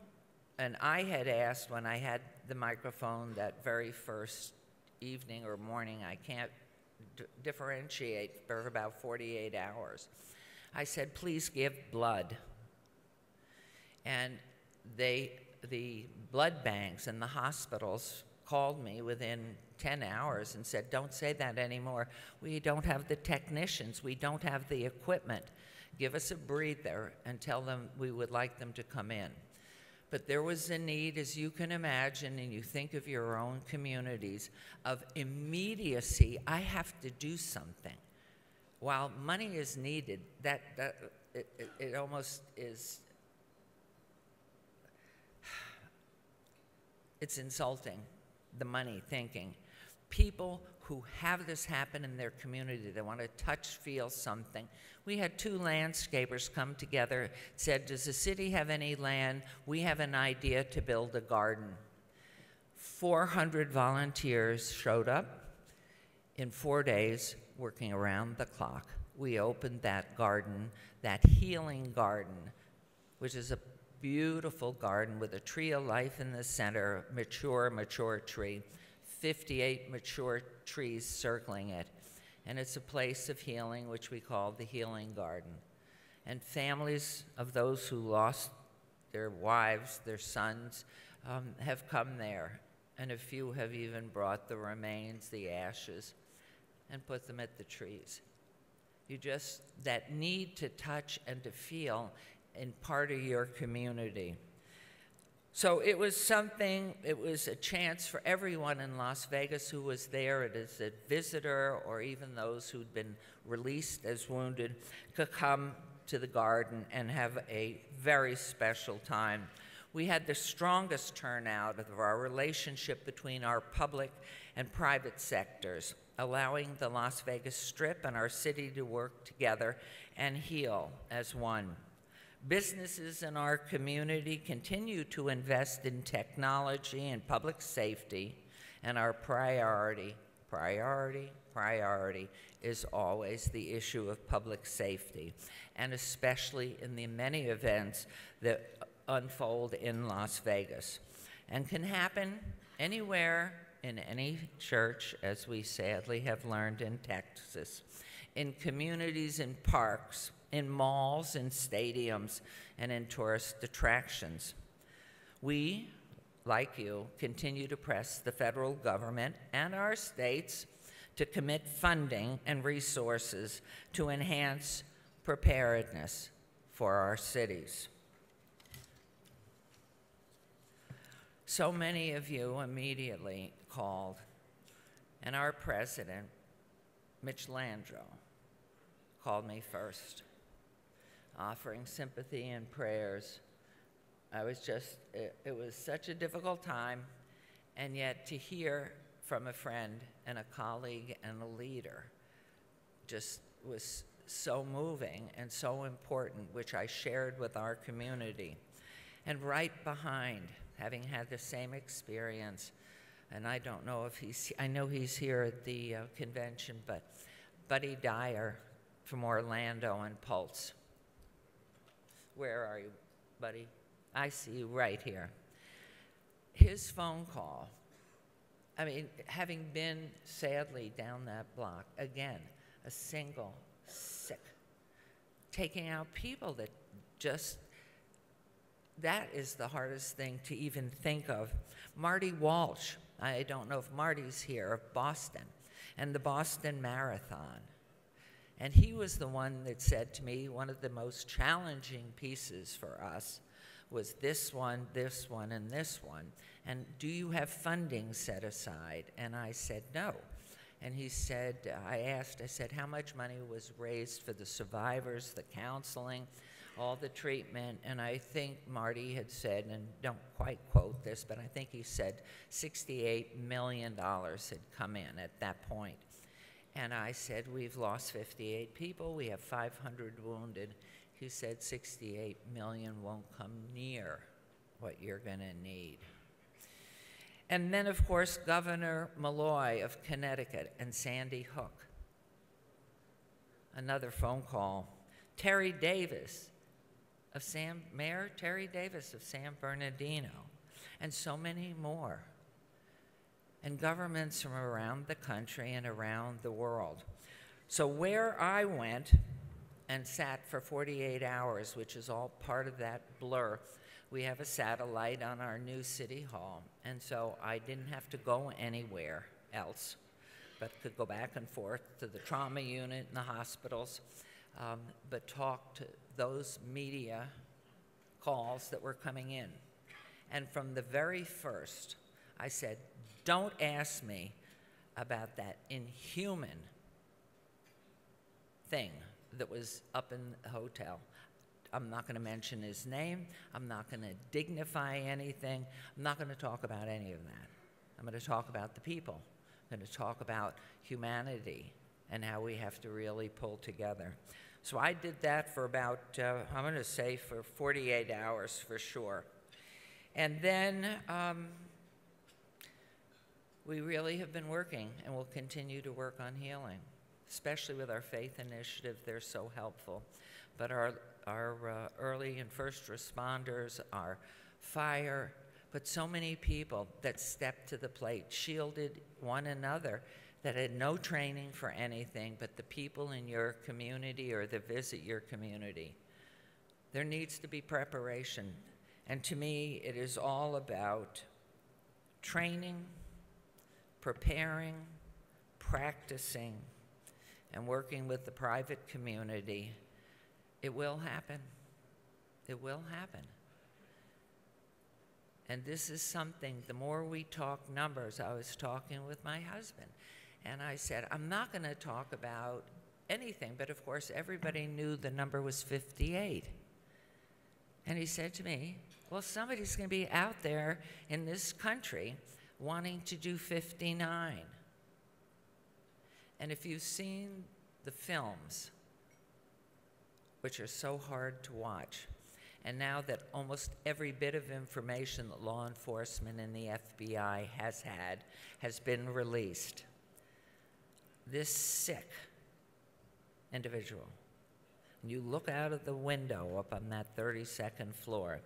and I had asked when I had the microphone that very first evening or morning, I can't differentiate for about 48 hours. I said, please give blood. And the blood banks and the hospitals called me within 10 hours and said, don't say that anymore. We don't have the technicians. We don't have the equipment. Give us a breather and tell them we would like them to come in. But there was a need, as you can imagine, and you think of your own communities, of immediacy. I have to do something. While money is needed, it almost is, it's insulting, the money thinking. People who have this happen in their community, they want to touch, feel something. We had 2 landscapers come together, said, does the city have any land? We have an idea to build a garden. 400 volunteers showed up in 4 days, working around the clock. We opened that garden, that healing garden, which is a beautiful garden with a tree of life in the center, mature tree, 58 mature trees circling it. And it's a place of healing, which we call the Healing Garden. And families of those who lost their wives, their sons, have come there. And a few have even brought the remains, the ashes, and put them at the trees. That need to touch and to feel in part of your community. So it was a chance for everyone in Las Vegas who was there as a visitor or even those who'd been released as wounded to come to the garden and have a very special time. We had the strongest turnout of our relationship between our public and private sectors, allowing the Las Vegas Strip and our city to work together and heal as one. Businesses in our community continue to invest in technology and public safety, and our priority is always the issue of public safety, and especially in the many events that unfold in Las Vegas and can happen anywhere in any church, as we sadly have learned in Texas, in communities, in parks, in malls, in stadiums, and in tourist attractions. We, like you, continue to press the federal government and our states to commit funding and resources to enhance preparedness for our cities. So many of you immediately called, and our president, Mitch Landrieu, called me first, offering sympathy and prayers. It was such a difficult time, and yet to hear from a friend and a colleague and a leader just was so moving and so important, which I shared with our community. And right behind, having had the same experience, and I don't know if I know he's here at the convention, but Buddy Dyer from Orlando and Pulse. Where are you, Buddy? I see you right here. His phone call, I mean, having been sadly down that block, again, a single, sick, taking out people that just that is the hardest thing to even think of. Marty Walsh, I don't know if Marty's here, of Boston, and the Boston Marathon. And he was the one that said to me, one of the most challenging pieces for us was this one, and this one. And do you have funding set aside? And I said, no. And he said, I said, how much money was raised for the survivors, the counseling, all the treatment? And I think Marty had said, and don't quite quote this, but I think he said $68 million had come in at that point. And I said, we've lost 58 people, we have 500 wounded. He said, 68 million won't come near what you're gonna need. And then, of course, Governor Malloy of Connecticut and Sandy Hook. Another phone call. Terry Davis of Mayor Terry Davis of San Bernardino, and so many more. And governments from around the country and around the world. So where I went and sat for 48 hours, which is all part of that blur, we have a satellite on our new city hall, and so I didn't have to go anywhere else, but could go back and forth to the trauma unit and the hospitals, but talk to those media calls that were coming in. And from the very first, I said, don't ask me about that inhuman thing that was up in the hotel. I'm not going to mention his name. I'm not going to dignify anything. I'm not going to talk about any of that. I'm going to talk about the people. I'm going to talk about humanity and how we have to really pull together. So I did that for about, I'm going to say for 48 hours for sure. And then we really have been working and will continue to work on healing, especially with our faith initiative. They're so helpful. But our early and first responders, our fire, but so many people that stepped to the plate, shielded one another, that had no training for anything, but the people in your community or that visit your community. There needs to be preparation. And to me, it is all about training, preparing, practicing, and working with the private community. It will happen. It will happen. And this is something, the more we talk numbers, I was talking with my husband, and I said, I'm not going to talk about anything, but of course everybody knew the number was 58. And he said to me, well, somebody's going to be out there in this country wanting to do 59. And if you've seen the films, which are so hard to watch, and now that almost every bit of information that law enforcement and the FBI has had has been released, this sick individual, and you look out of the window up on that 32nd floor,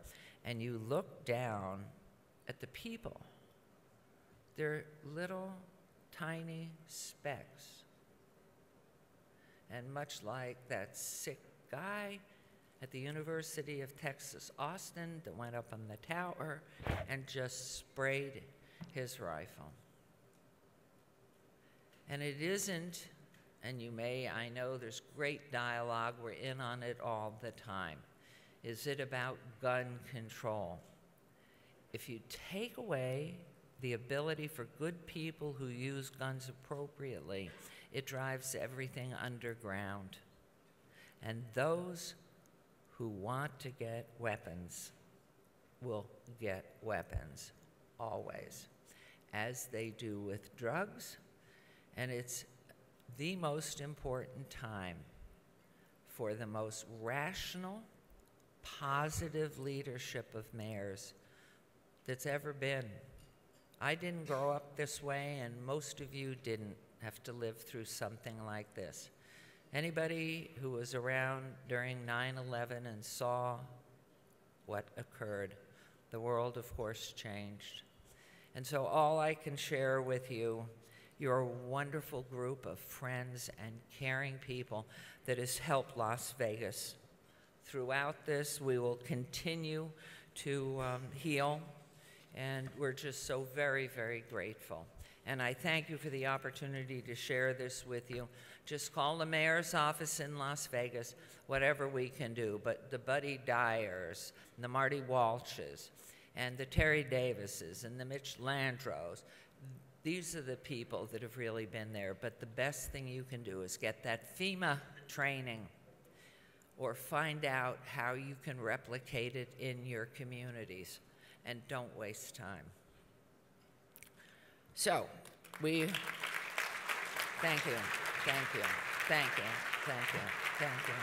and you look down at the people, they're little tiny specks. And much like that sick guy at the University of Texas, Austin, that went up on the tower and just sprayed his rifle. And it isn't, and you may, I know there's great dialogue, we're in on it all the time. Is it about gun control? If you take away the ability for good people who use guns appropriately, it drives everything underground. And those who want to get weapons will get weapons, always, as they do with drugs. And it's the most important time for the most rational, positive leadership of mayors that's ever been. I didn't grow up this way, and most of you didn't have to live through something like this. Anybody who was around during 9/11 and saw what occurred, the world, of course, changed. And so all I can share with you, you're a wonderful group of friends and caring people that has helped Las Vegas. Throughout this, we will continue to heal, and we're just so very, very grateful. And I thank you for the opportunity to share this with you. Just call the mayor's office in Las Vegas, whatever we can do. But the Buddy Dyers, and the Marty Walshes, and the Terry Davises, and the Mitch Landros, these are the people that have really been there. But the best thing you can do is get that FEMA training, or find out how you can replicate it in your communities, and don't waste time. So, thank you, thank you, thank you, thank you, thank you.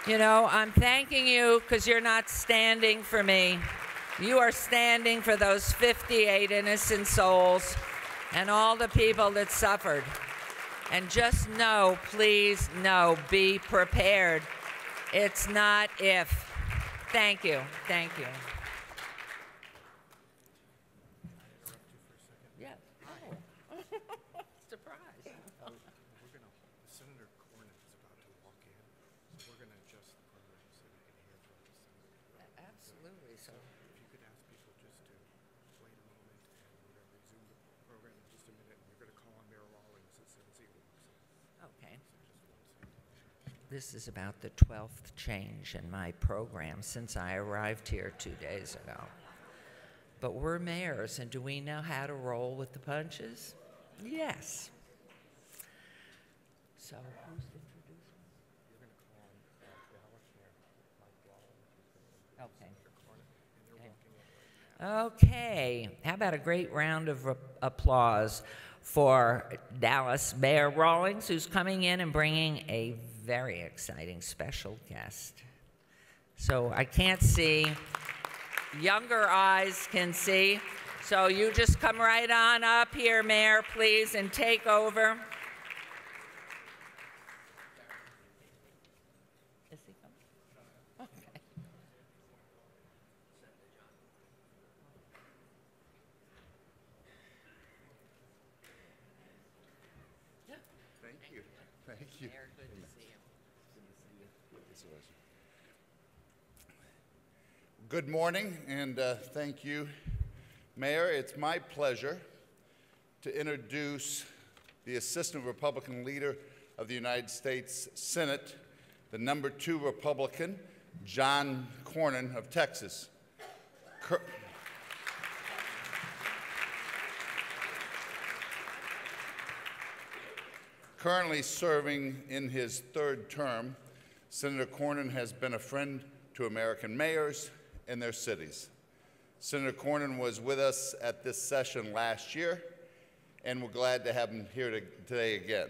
You know, I'm thanking you because you're not standing for me. You are standing for those 58 innocent souls and all the people that suffered. And just know, please know, be prepared. It's not if. Thank you, thank you. Yeah. Oh. Surprise. Senator Cornyn is about to walk in, so we're going to adjust the program so we can hear from the senator. Absolutely. So if you could ask people just to wait a moment, and we're going to resume the program in just a minute, and we're going to call on Mayor Rawlings as soon as he walks in. okay. So just 1 second. This is about the 12th change in my program since I arrived here 2 days ago. But we're mayors, and do we know how to roll with the punches? Yes. So who's introducing? You're going to call Dallas Mayor Mike Rawlings. Okay. Senator Cornyn, and they're walking in right now. Okay. How about a great round of applause for Dallas Mayor Rawlings, who's coming in and bringing a very exciting special guest. So I can't see. Younger eyes can see. So you just come right on up here, Mayor, please, and take over. Is he coming? Okay. Thank you. Thank you. Mayor, good to see you. Good morning, and thank you, Mayor. It's my pleasure to introduce the Assistant Republican Leader of the United States Senate, the number 2 Republican, John Cornyn of Texas. Currently serving in his 3rd term, Senator Cornyn has been a friend to American mayors and their cities. Senator Cornyn was with us at this session last year, and we're glad to have him here today again.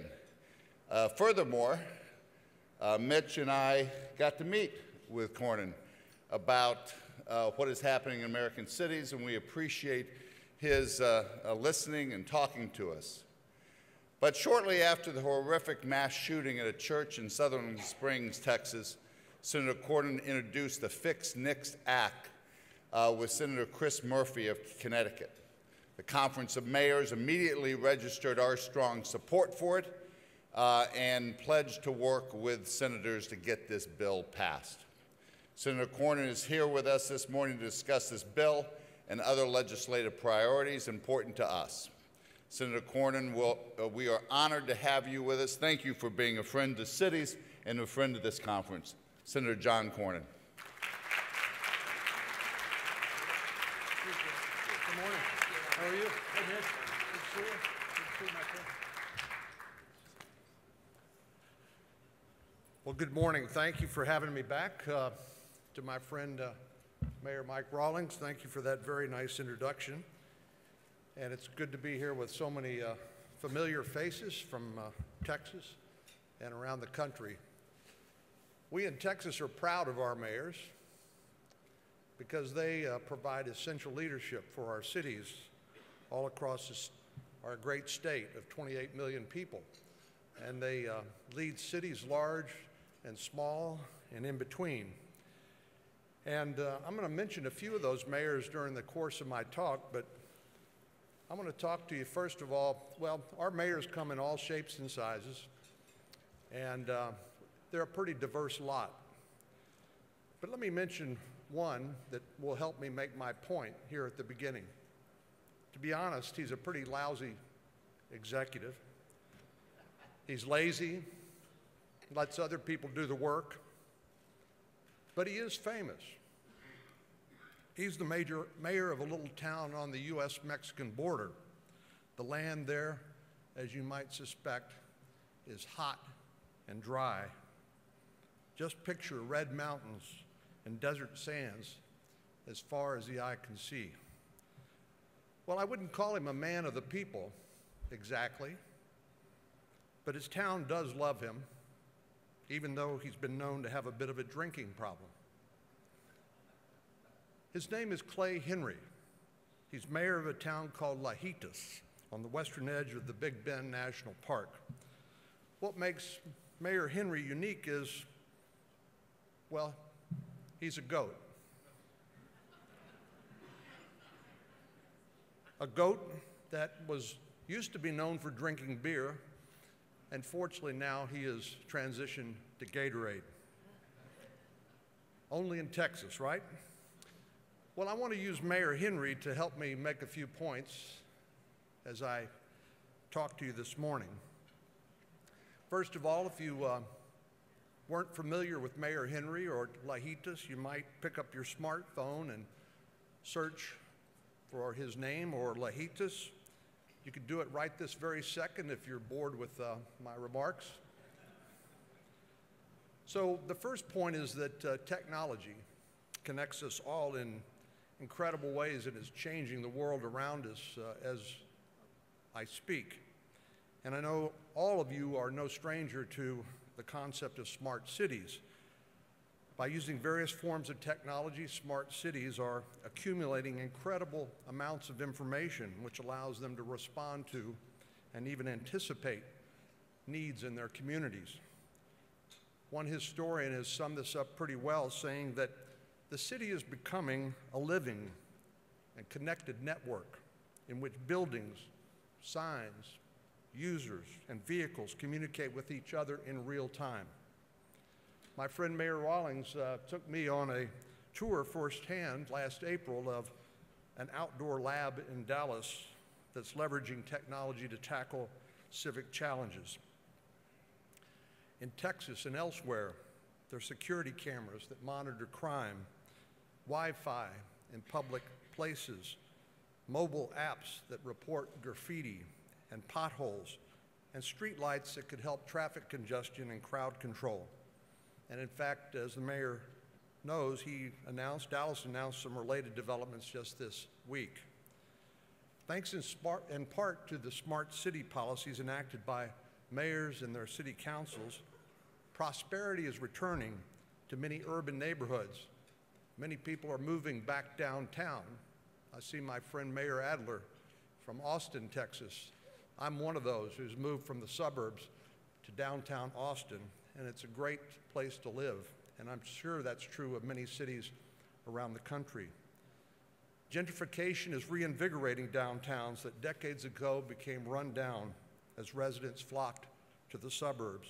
Furthermore, Mitch and I got to meet with Cornyn about what is happening in American cities, and we appreciate his listening and talking to us. But shortly after the horrific mass shooting at a church in Sutherland Springs, Texas, Senator Cornyn introduced the Fix NICS Act with Senator Chris Murphy of Connecticut. The Conference of Mayors immediately registered our strong support for it and pledged to work with senators to get this bill passed. Senator Cornyn is here with us this morning to discuss this bill and other legislative priorities important to us. Senator Cornyn, we are honored to have you with us. Thank you for being a friend to cities and a friend of this conference. Senator John Cornyn. Good morning. How are you? Hey, Mitch. Good to see you. Good to see you, my friend. Well, good morning. Thank you for having me back. To my friend Mayor Mike Rawlings, thank you for that very nice introduction. And it's good to be here with so many familiar faces from Texas and around the country. We in Texas are proud of our mayors because they provide essential leadership for our cities all across our great state of 28 million people. And they lead cities large and small and in between. And I'm going to mention a few of those mayors during the course of my talk, but I'm going to talk to you first of all. Well, our mayors come in all shapes and sizes, and they're a pretty diverse lot. But let me mention one that will help me make my point here at the beginning. To be honest, he's a pretty lousy executive. He's lazy, lets other people do the work, but he is famous. He's the mayor of a little town on the U.S.-Mexican border. The land there, as you might suspect, is hot and dry. Just picture red mountains and desert sands as far as the eye can see. Well, I wouldn't call him a man of the people exactly, but his town does love him, even though he's been known to have a bit of a drinking problem. His name is Clay Henry. He's mayor of a town called Lajitas on the western edge of the Big Bend National Park. What makes Mayor Henry unique is, well, he's a goat. A goat that used to be known for drinking beer, and fortunately now he has transitioned to Gatorade. Only in Texas, right? Well, I want to use Mayor Henry to help me make a few points as I talk to you this morning. First of all, if you weren't familiar with Mayor Henry or Lajitas, you might pick up your smartphone and search for his name or Lajitas. You could do it right this very second if you're bored with my remarks. So the first point is that technology connects us all in incredible ways and is changing the world around us as I speak. And I know all of you are no stranger to the concept of smart cities. By using various forms of technology, smart cities are accumulating incredible amounts of information, which allows them to respond to and even anticipate needs in their communities. One historian has summed this up pretty well, saying that the city is becoming a living and connected network in which buildings, signs, users, and vehicles communicate with each other in real time. My friend Mayor Rawlings took me on a tour firsthand last April of an outdoor lab in Dallas that's leveraging technology to tackle civic challenges. In Texas and elsewhere, there are security cameras that monitor crime, Wi-Fi in public places, mobile apps that report graffiti and potholes, and streetlights that could help traffic congestion and crowd control. And in fact, as the mayor knows, Dallas announced some related developments just this week. Thanks in part to the smart city policies enacted by mayors and their city councils, prosperity is returning to many urban neighborhoods. Many people are moving back downtown. I see my friend Mayor Adler from Austin, Texas. I'm one of those who's moved from the suburbs to downtown Austin, and it's a great place to live. And I'm sure that's true of many cities around the country. Gentrification is reinvigorating downtowns that decades ago became run down as residents flocked to the suburbs.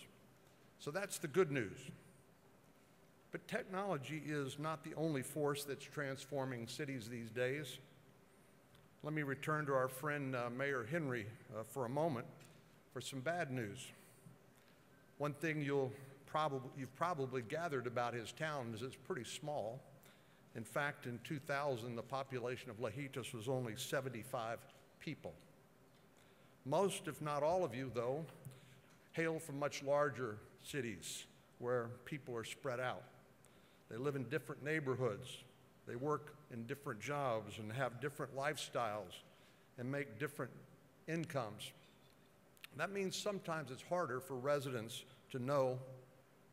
So that's the good news. But technology is not the only force that's transforming cities these days. Let me return to our friend Mayor Henry for a moment for some bad news. One thing you've probably gathered about his town is it's pretty small. In fact, in 2000, the population of Lajitas was only 75 people. Most, if not all of you, though, hail from much larger cities where people are spread out. They live in different neighborhoods. They work in different jobs and have different lifestyles and make different incomes. That means sometimes it's harder for residents to know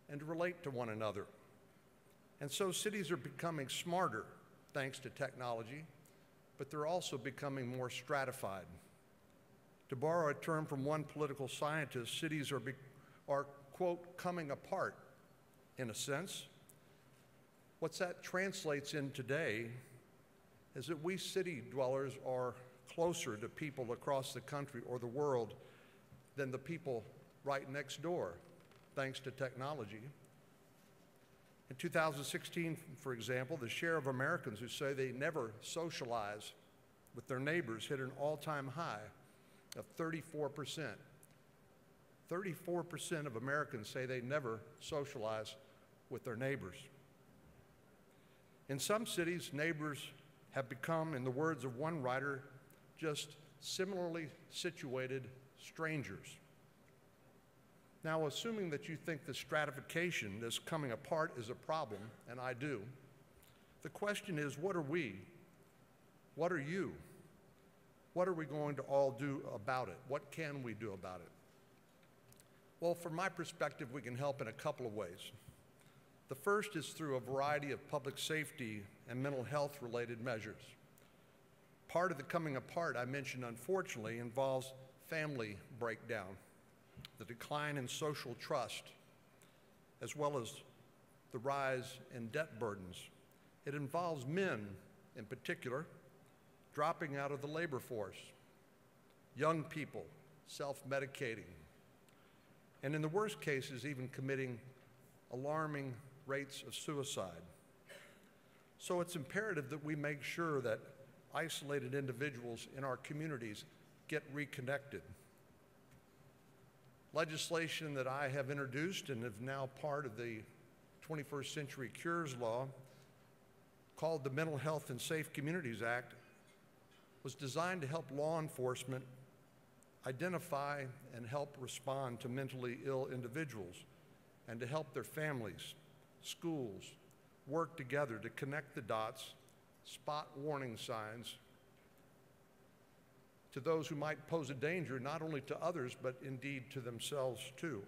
and to relate to one another. And so cities are becoming smarter thanks to technology, but they're also becoming more stratified. To borrow a term from one political scientist, cities are quote, coming apart in a sense. What that translates in today is that we city dwellers are closer to people across the country or the world than the people right next door, thanks to technology. In 2016, for example, the share of Americans who say they never socialize with their neighbors hit an all-time high of 34%. 34% of Americans say they never socialize with their neighbors. In some cities, neighbors have become, in the words of one writer, just similarly situated strangers. Now, assuming that you think the stratification, this coming apart, is a problem, and I do, the question is, what are we? What are you? What are we going to all do about it? What can we do about it? Well, from my perspective, we can help in a couple of ways. The first is through a variety of public safety and mental health related measures. Part of the coming apart I mentioned, unfortunately, involves family breakdown, the decline in social trust, as well as the rise in debt burdens. It involves men, in particular, dropping out of the labor force, young people self-medicating, and in the worst cases, even committing alarming rates of suicide. So it's imperative that we make sure that isolated individuals in our communities get reconnected. Legislation that I have introduced and is now part of the 21st Century Cures Law, called the Mental Health and Safe Communities Act, was designed to help law enforcement identify and help respond to mentally ill individuals and to help their families, schools, work together to connect the dots, spot warning signs to those who might pose a danger not only to others but indeed to themselves too.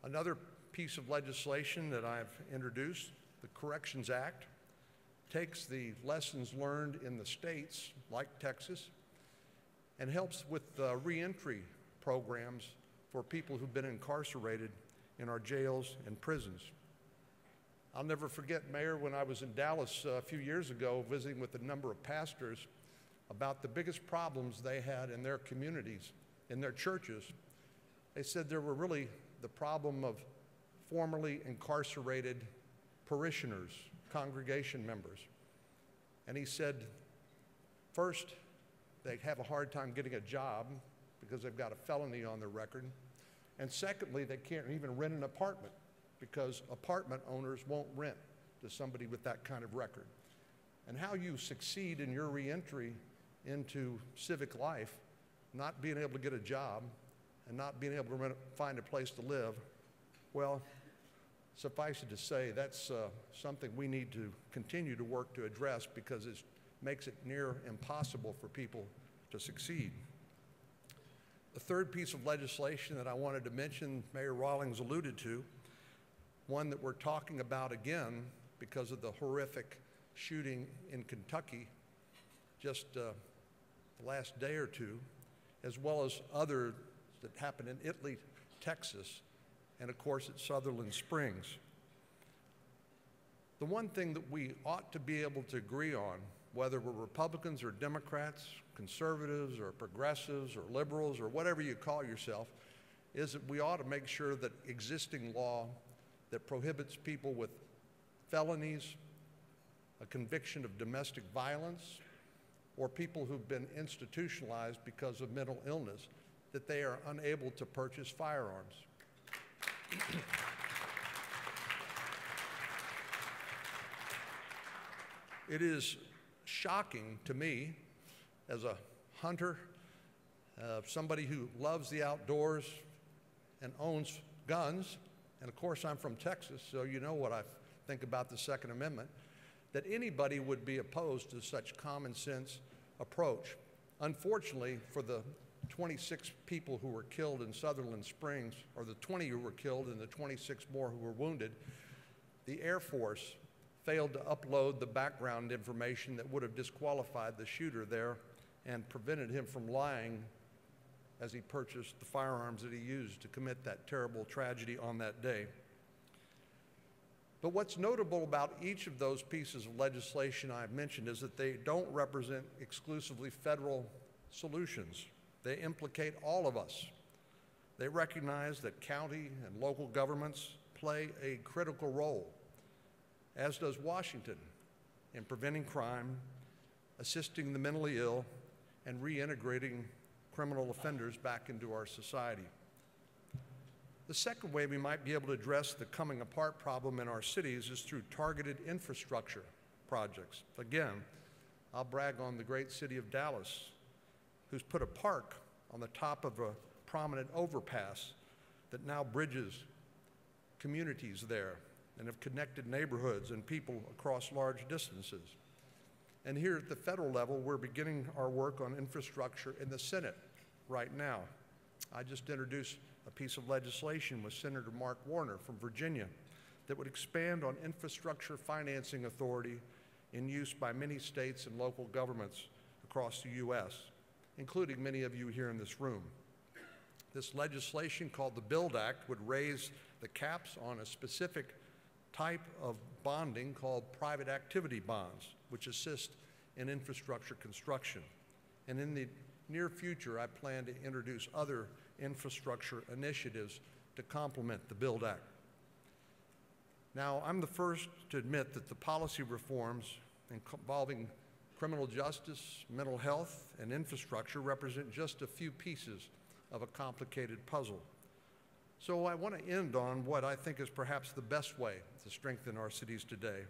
Another piece of legislation that I've introduced, the Corrections Act, takes the lessons learned in the states like Texas and helps with reentry programs for people who've been incarcerated in our jails and prisons. I'll never forget, Mayor, when I was in Dallas a few years ago visiting with a number of pastors about the biggest problems they had in their communities, in their churches. They said there were really the problem of formerly incarcerated parishioners, congregation members. And he said, first, they have a hard time getting a job because they've got a felony on their record. And secondly, they can't even rent an apartment because apartment owners won't rent to somebody with that kind of record. And how you succeed in your reentry into civic life, not being able to get a job and not being able to find a place to live, well, suffice it to say, that's something we need to continue to work to address because it makes it near impossible for people to succeed. The third piece of legislation that I wanted to mention, Mayor Rawlings alluded to, one that we're talking about again because of the horrific shooting in Kentucky just the last day or two, as well as others that happened in Italy, Texas, and of course at Sutherland Springs. The one thing that we ought to be able to agree on, whether we're Republicans or Democrats, conservatives or progressives or liberals or whatever you call yourself, is that we ought to make sure that existing law that prohibits people with felonies, a conviction of domestic violence, or people who've been institutionalized because of mental illness, that they are unable to purchase firearms. It is shocking to me as a hunter, somebody who loves the outdoors and owns guns, and of course I'm from Texas, so you know what I think about the Second Amendment, that anybody would be opposed to such common sense approach. Unfortunately, for the 26 people who were killed in Sutherland Springs, or the 20 who were killed and the 26 more who were wounded, the Air Force failed to upload the background information that would have disqualified the shooter there and prevented him from lying as he purchased the firearms that he used to commit that terrible tragedy on that day. But what's notable about each of those pieces of legislation I've mentioned is that they don't represent exclusively federal solutions. They implicate all of us. They recognize that county and local governments play a critical role, as does Washington, in preventing crime, assisting the mentally ill, and reintegrating criminal offenders back into our society. The second way we might be able to address the coming apart problem in our cities is through targeted infrastructure projects. Again, I'll brag on the great city of Dallas, who's put a park on the top of a prominent overpass that now bridges communities there and have connected neighborhoods and people across large distances. And here at the federal level, we're beginning our work on infrastructure in the Senate right now. I just introduced a piece of legislation with Senator Mark Warner from Virginia that would expand on infrastructure financing authority in use by many states and local governments across the U.S., including many of you here in this room. This legislation, called the BUILD Act, would raise the caps on a specific type of bonding called private activity bonds, which assist in infrastructure construction. And in the near future, I plan to introduce other infrastructure initiatives to complement the BUILD Act. Now, I'm the first to admit that the policy reforms involving criminal justice, mental health, and infrastructure represent just a few pieces of a complicated puzzle. So I want to end on what I think is perhaps the best way to strengthen our cities today,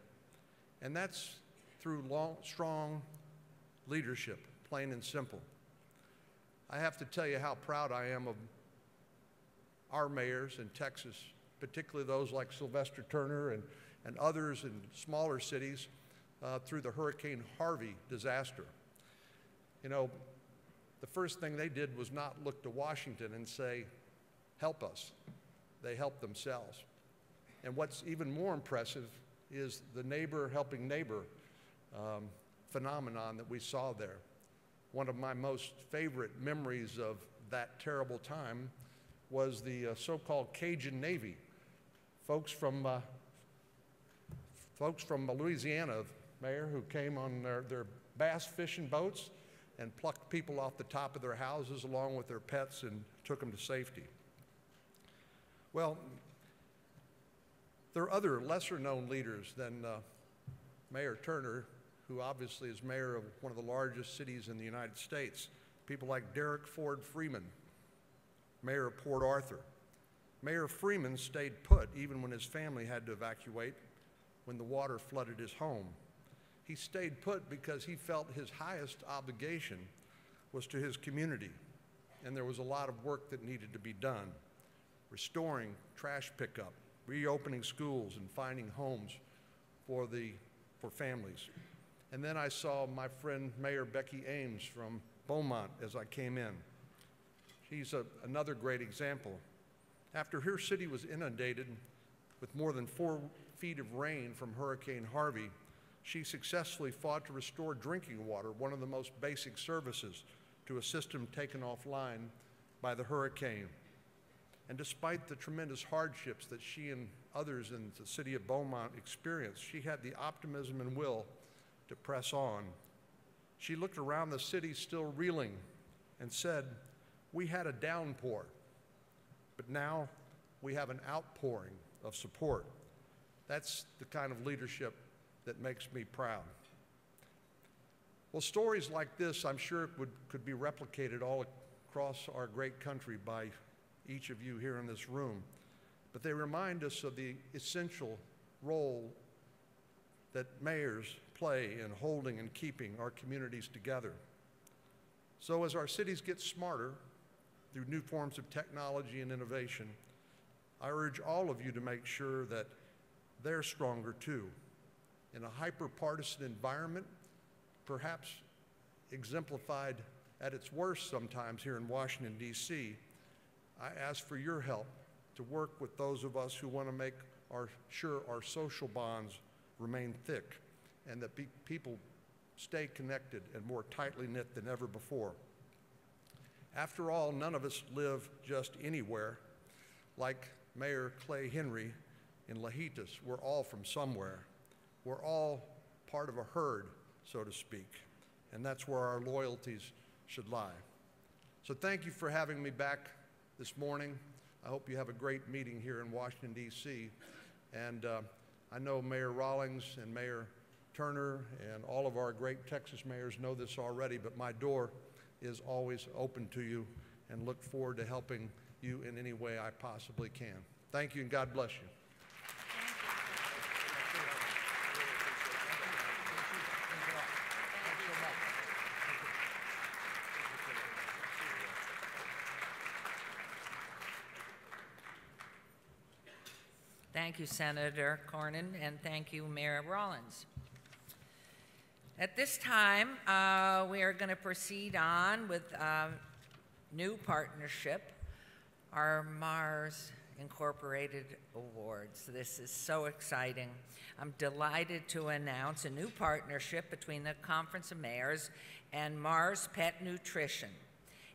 and that's through strong leadership, plain and simple. I have to tell you how proud I am of our mayors in Texas, particularly those like Sylvester Turner and others in smaller cities through the Hurricane Harvey disaster. You know, the first thing they did was not look to Washington and say, help us. They helped themselves. And what's even more impressive is the neighbor helping neighbor phenomenon that we saw there. One of my most favorite memories of that terrible time was the so-called Cajun Navy. Folks from Louisiana, Mayor, who came on their bass fishing boats and plucked people off the top of their houses along with their pets and took them to safety. Well, there are other lesser-known leaders than Mayor Turner, who obviously is mayor of one of the largest cities in the United States. People like Derek Ford Freeman, mayor of Port Arthur. Mayor Freeman stayed put even when his family had to evacuate when the water flooded his home. He stayed put because he felt his highest obligation was to his community, and there was a lot of work that needed to be done. Restoring trash pickup, reopening schools, and finding homes for families. And then I saw my friend Mayor Becky Ames from Beaumont as I came in. She's another great example. After her city was inundated with more than 4 feet of rain from Hurricane Harvey, she successfully fought to restore drinking water, one of the most basic services, to a system taken offline by the hurricane. And despite the tremendous hardships that she and others in the city of Beaumont experienced, she had the optimism and will to press on. She looked around the city still reeling and said, "We had a downpour, but now we have an outpouring of support." That's the kind of leadership that makes me proud. Well, stories like this, I'm sure, could be replicated all across our great country by each of you here in this room, but they remind us of the essential role that mayors play in holding and keeping our communities together. So as our cities get smarter through new forms of technology and innovation, I urge all of you to make sure that they're stronger too. In a hyper-partisan environment, perhaps exemplified at its worst sometimes here in Washington, D.C., I ask for your help to work with those of us who want to make sure our social bonds remain thick and that people stay connected and more tightly knit than ever before. After all, none of us live just anywhere. Like Mayor Clay Henry, in Lajitas. We're all from somewhere. We're all part of a herd, so to speak, and that's where our loyalties should lie. So thank you for having me back this morning. I hope you have a great meeting here in Washington, D.C. And I know Mayor Rawlings and Mayor Turner and all of our great Texas mayors know this already, but my door is always open to you and look forward to helping you in any way I possibly can. Thank you, and God bless you. Thank you, Senator Cornyn, and thank you, Mayor Rawlings. At this time, we are going to proceed on with new partnership, our Mars Incorporated Awards. This is so exciting. I'm delighted to announce a new partnership between the Conference of Mayors and Mars Pet Nutrition.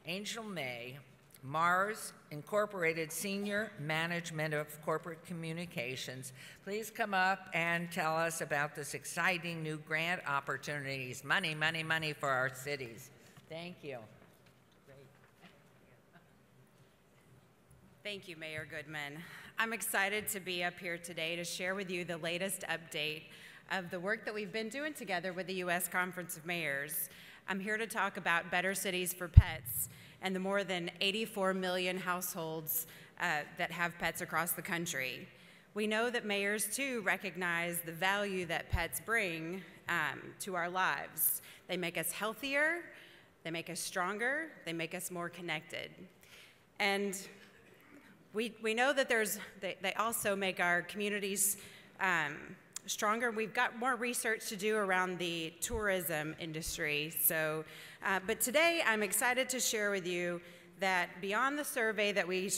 Angel May, Mars Incorporated Senior Management of Corporate Communications, please come up and tell us about this exciting new grant opportunities. Money, money, money for our cities. Thank you. Thank you, Mayor Goodman. I'm excited to be up here today to share with you the latest update of the work that we've been doing together with the U.S. Conference of Mayors. I'm here to talk about Better Cities for Pets and the more than 84 million households that have pets across the country. We know that mayors, too, recognize the value that pets bring to our lives. They make us healthier, they make us stronger, they make us more connected. And we know that they also make our communities stronger. We've got more research to do around the tourism industry. So, but today I'm excited to share with you that beyond the survey that we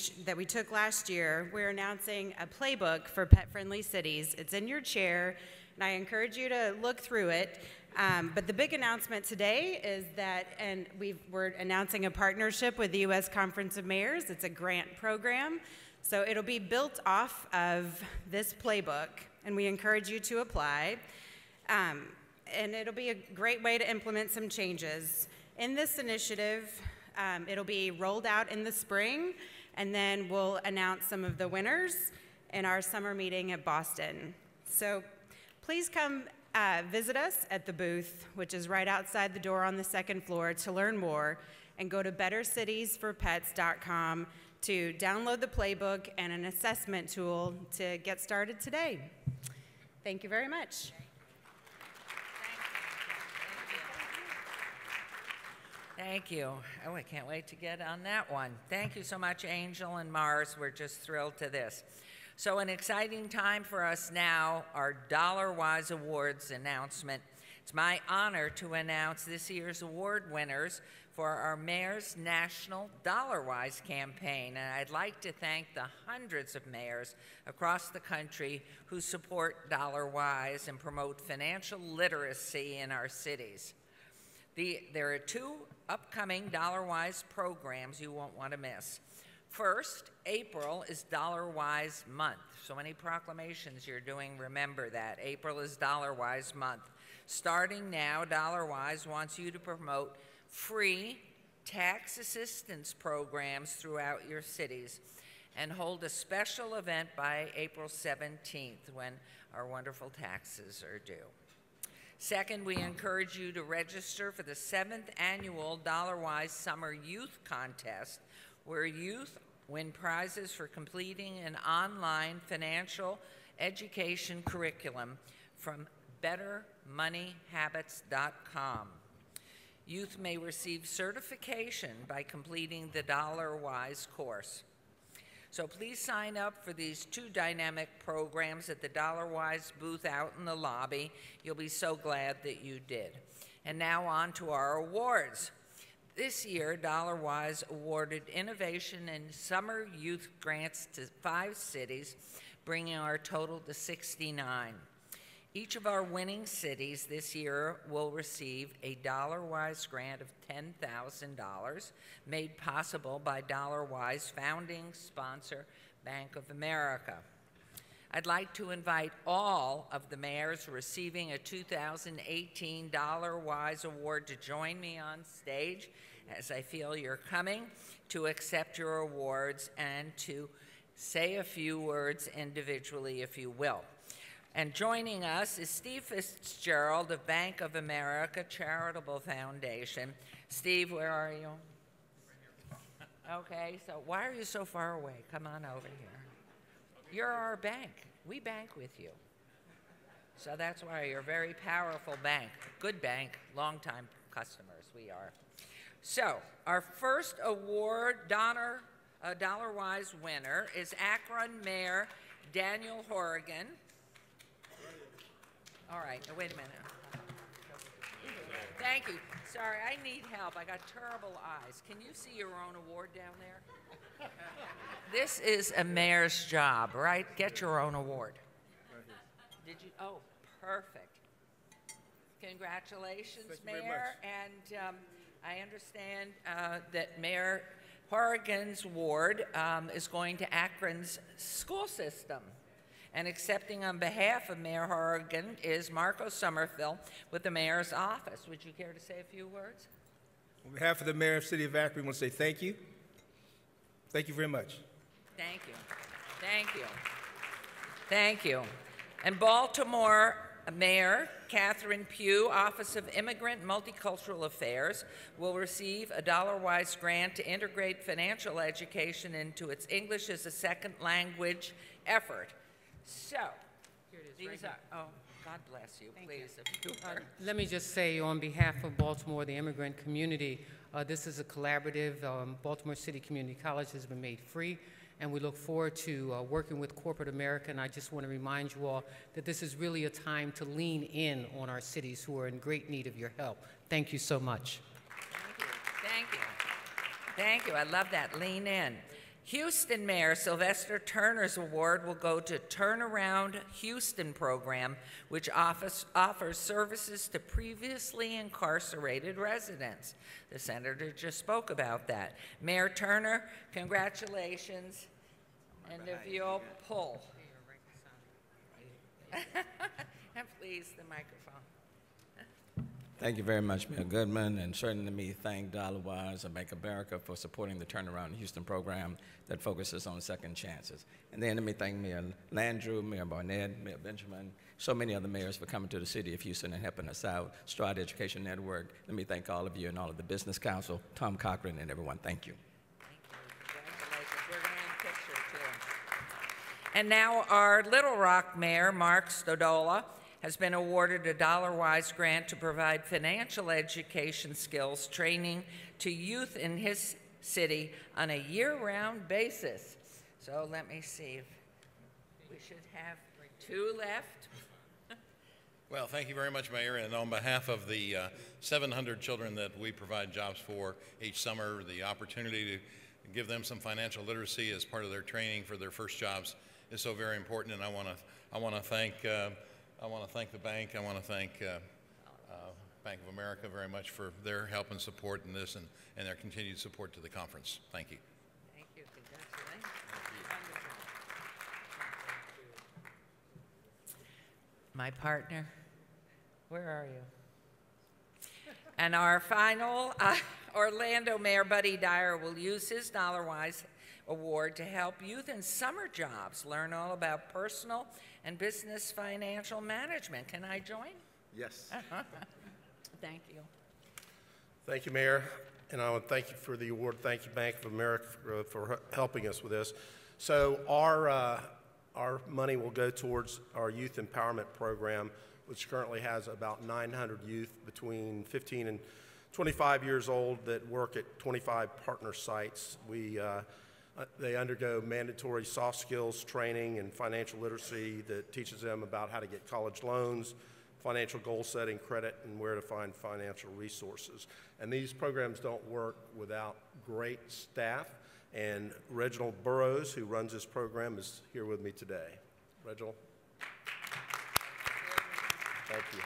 took last year, we're announcing a playbook for pet-friendly cities. It's in your chair, and I encourage you to look through it. But the big announcement today is that, and we're announcing a partnership with the U.S. Conference of Mayors. It's a grant program, so it'll be built off of this playbook, and we encourage you to apply. And it'll be a great way to implement some changes. In this initiative, it'll be rolled out in the spring, and then we'll announce some of the winners in our summer meeting at Boston. So please come visit us at the booth, which is right outside the door on the second floor, to learn more, and go to bettercitiesforpets.com to download the playbook and an assessment tool to get started today. Thank you very much. Thank you. Oh, I can't wait to get on that one. Thank you so much, Angel and Mars. We're just thrilled to this. So an exciting time for us now, our DollarWise Awards announcement. It's my honor to announce this year's award winners for our Mayor's National DollarWise campaign. And I'd like to thank the hundreds of mayors across the country who support DollarWise and promote financial literacy in our cities. There are two upcoming DollarWise programs you won't want to miss. First, April is DollarWise Month. So any proclamations you're doing, remember that. April is DollarWise Month. Starting now, DollarWise wants you to promote free tax assistance programs throughout your cities and hold a special event by April 17th when our wonderful taxes are due. Second, we encourage you to register for the 7th annual DollarWise Summer Youth Contest, where youth win prizes for completing an online financial education curriculum from bettermoneyhabits.com. Youth may receive certification by completing the DollarWise course. So please sign up for these two dynamic programs at the DollarWise booth out in the lobby. You'll be so glad that you did. And now on to our awards. This year, DollarWise awarded Innovation in Summer Youth Grants to 5 cities, bringing our total to 69. Each of our winning cities this year will receive a DollarWise grant of $10,000, made possible by DollarWise founding sponsor, Bank of America. I'd like to invite all of the mayors receiving a 2018 Dollar Wise Award to join me on stage as I feel you're coming to accept your awards and to say a few words individually, if you will. And joining us is Steve Fitzgerald of Bank of America Charitable Foundation. Steve, where are you? Okay, so why are you so far away? Come on over here. You're our bank. We bank with you. So that's why you're a very powerful bank. Good bank, longtime customers we are. So our first award, Dollar Wise winner is Akron Mayor Daniel Horrigan. All right, now wait a minute. Thank you. Sorry, I need help. I got terrible eyes. Can you see your own award down there? This is a mayor's job, right? Get your own award. Did you? Oh, perfect. Congratulations, Mayor. And I understand that Mayor Horrigan's award is going to Akron's school system. And accepting on behalf of Mayor Horrigan is Marco Summerfield with the mayor's office. Would you care to say a few words? On behalf of the mayor of the city of Akron, we want to say thank you. Thank you very much. Thank you. Thank you. Thank you. And Baltimore Mayor Catherine Pugh, Office of Immigrant and Multicultural Affairs, will receive a Dollar Wise grant to integrate financial education into its English as a second language effort. So, these are, oh, God bless you, please. Let me just say on behalf of Baltimore, the immigrant community, this is a collaborative. Baltimore City Community College has been made free, and we look forward to working with corporate America. And I just want to remind you all that this is really a time to lean in on our cities who are in great need of your help. Thank you so much. Thank you. Thank you. Thank you. I love that. Lean in. Houston Mayor Sylvester Turner's award will go to Turnaround Houston program, which offers services to previously incarcerated residents. The senator just spoke about that. Mayor Turner, congratulations. And if you'll pull. And please, the microphone. Thank you very much, Mayor Goodman, and certainly let me thank Dollar Wise and Bank of America for supporting the Turnaround Houston program that focuses on second chances. And then let me thank Mayor Landrieu, Mayor Barnett, Mayor Benjamin, so many other mayors for coming to the city of Houston and helping us out, Stride Education Network. Let me thank all of you and all of the Business Council, Tom Cochran, and everyone. Thank you. Congratulations. We're going to have a picture, too. And now our Little Rock Mayor, Mark Stodola, has been awarded a Dollar Wise grant to provide financial education skills training to youth in his city on a year-round basis. So let me see if we should have two left. Well, thank you very much, Mayor. And on behalf of the 700 children that we provide jobs for each summer, the opportunity to give them some financial literacy as part of their training for their first jobs is so very important. And I want to thank the bank. I want to thank Bank of America very much for their help and support in this and their continued support to the conference. Thank you. Thank you. Congratulations. My partner, where are you? And our final Orlando Mayor Buddy Dyer will use his Dollar Wise Award to help youth in summer jobs learn all about personal and business financial management. Can I join? Yes. Thank you. Thank you, Mayor. And I want to thank you for the award. Thank you, Bank of America, for helping us with this. So our money will go towards our youth empowerment program, which currently has about 900 youth between 15 and 25 years old that work at 25 partner sites. They undergo mandatory soft skills training and financial literacy that teaches them about how to get college loans, financial goal setting, credit, and where to find financial resources. And these programs don't work without great staff. And Reginald Burrows, who runs this program, is here with me today. Reginald. Thank you.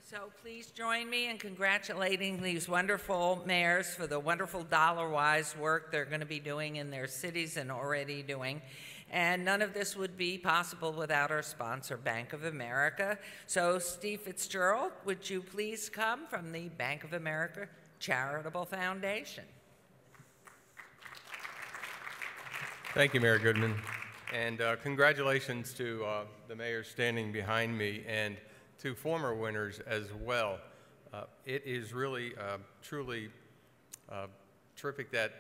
So please join me in congratulating these wonderful mayors for the wonderful dollar-wise work they're going to be doing in their cities and already doing. And none of this would be possible without our sponsor, Bank of America. So Steve Fitzgerald, would you please come from the Bank of America Charitable Foundation? Thank you, Mayor Goodman. And congratulations to the mayors standing behind me and to former winners as well. It is really truly terrific that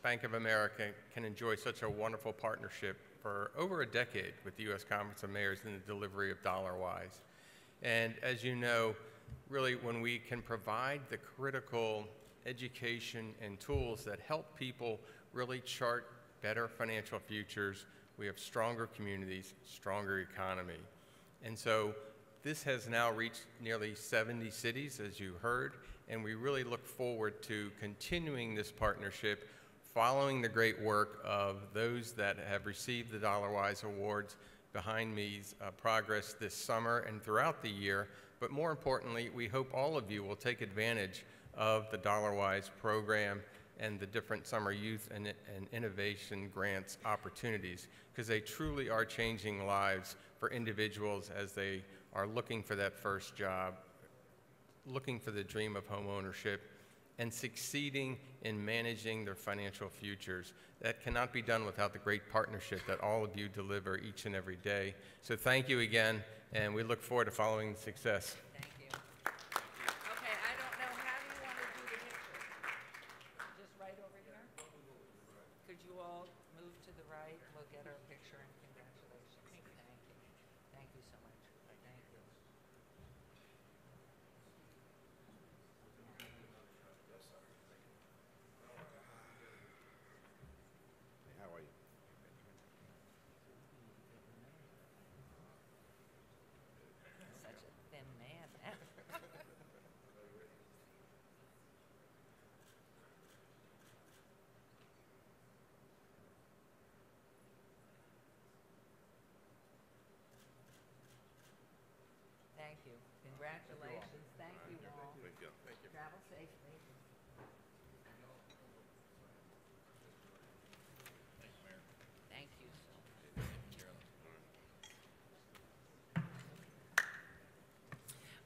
Bank of America can enjoy such a wonderful partnership for over a decade with the U.S. Conference of Mayors in the delivery of DollarWise. And as you know, really when we can provide the critical education and tools that help people really chart better financial futures, we have stronger communities, stronger economy. And so this has now reached nearly 70 cities, as you heard, and we really look forward to continuing this partnership, following the great work of those that have received the DollarWise Awards behind me's progress this summer and throughout the year. But more importantly, we hope all of you will take advantage of the DollarWise program and the different summer youth and innovation grants opportunities, because they truly are changing lives for individuals as they are looking for that first job, looking for the dream of home ownership, and succeeding in managing their financial futures. That cannot be done without the great partnership that all of you deliver each and every day. So thank you again, and we look forward to following the success. Thank you. Okay, I don't know, how do you want to do the picture? Just right over here? Could you all move to the right? We'll get our picture and congratulations. Thank you. Thank you so much. Thank you. How are you? Such a thin man. Thank you. Congratulations. Thank you all. Thank you. Thank you. Travel safely. Thank you.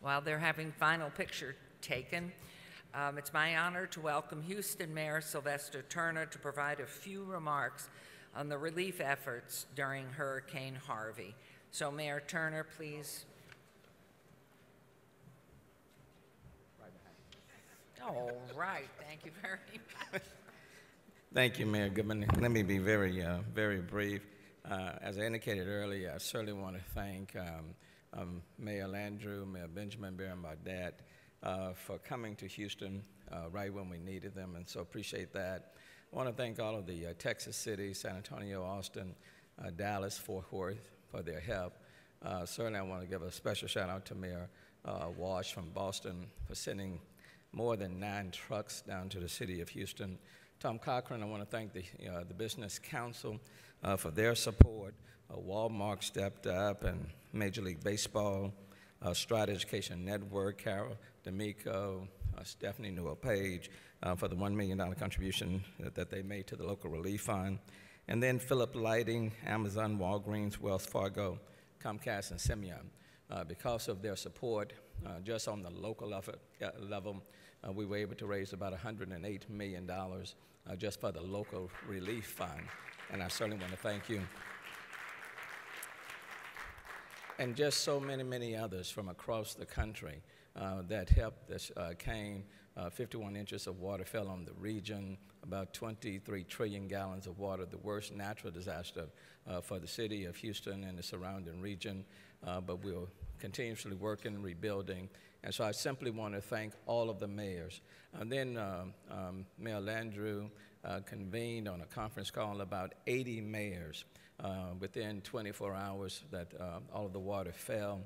While they're having final picture taken, it's my honor to welcome Houston Mayor Sylvester Turner to provide a few remarks on the relief efforts during Hurricane Harvey. So Mayor Turner, please. All right, thank you very much. Thank you, Mayor Goodman. Let me be very, very brief. As I indicated earlier, I certainly want to thank Mayor Landrieu, Mayor Benjamin, Mayor Baudet for coming to Houston right when we needed them, and so appreciate that. I want to thank all of the Texas cities, San Antonio, Austin, Dallas, Fort Worth for their help. Certainly I want to give a special shout out to Mayor Walsh from Boston for sending more than 9 trucks down to the city of Houston. Tom Cochran, I want to thank the Business Council for their support. Walmart stepped up, and Major League Baseball, Stride Education Network, Carol D'Amico, Stephanie Newell-Page for the $1 million contribution that they made to the local relief fund. And then Philip Lighting, Amazon, Walgreens, Wells Fargo, Comcast, and Simeon. Because of their support, just on the local level, we were able to raise about $108 million just for the local relief fund, and I certainly want to thank you. And just so many, many others from across the country that helped this came. 51 inches of water fell on the region, about 23 trillion gallons of water, the worst natural disaster for the city of Houston and the surrounding region, but we're continuously working, rebuilding. And so I simply want to thank all of the mayors. And then Mayor Landrieu convened on a conference call about 80 mayors within 24 hours that all of the water fell.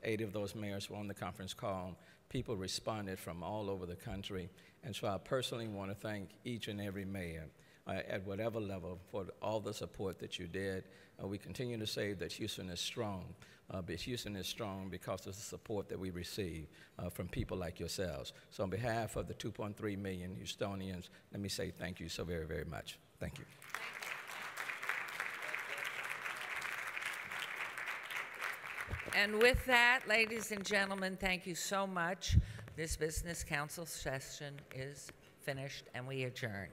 80 of those mayors were on the conference call. People responded from all over the country. And so I personally want to thank each and every mayor at whatever level for all the support that you did. We continue to say that Houston is strong, but Houston is strong because of the support that we receive from people like yourselves. So on behalf of the 2.3 million Houstonians, let me say thank you so very, very much. Thank you. And with that, ladies and gentlemen, thank you so much. This Business Council session is finished, and we adjourn.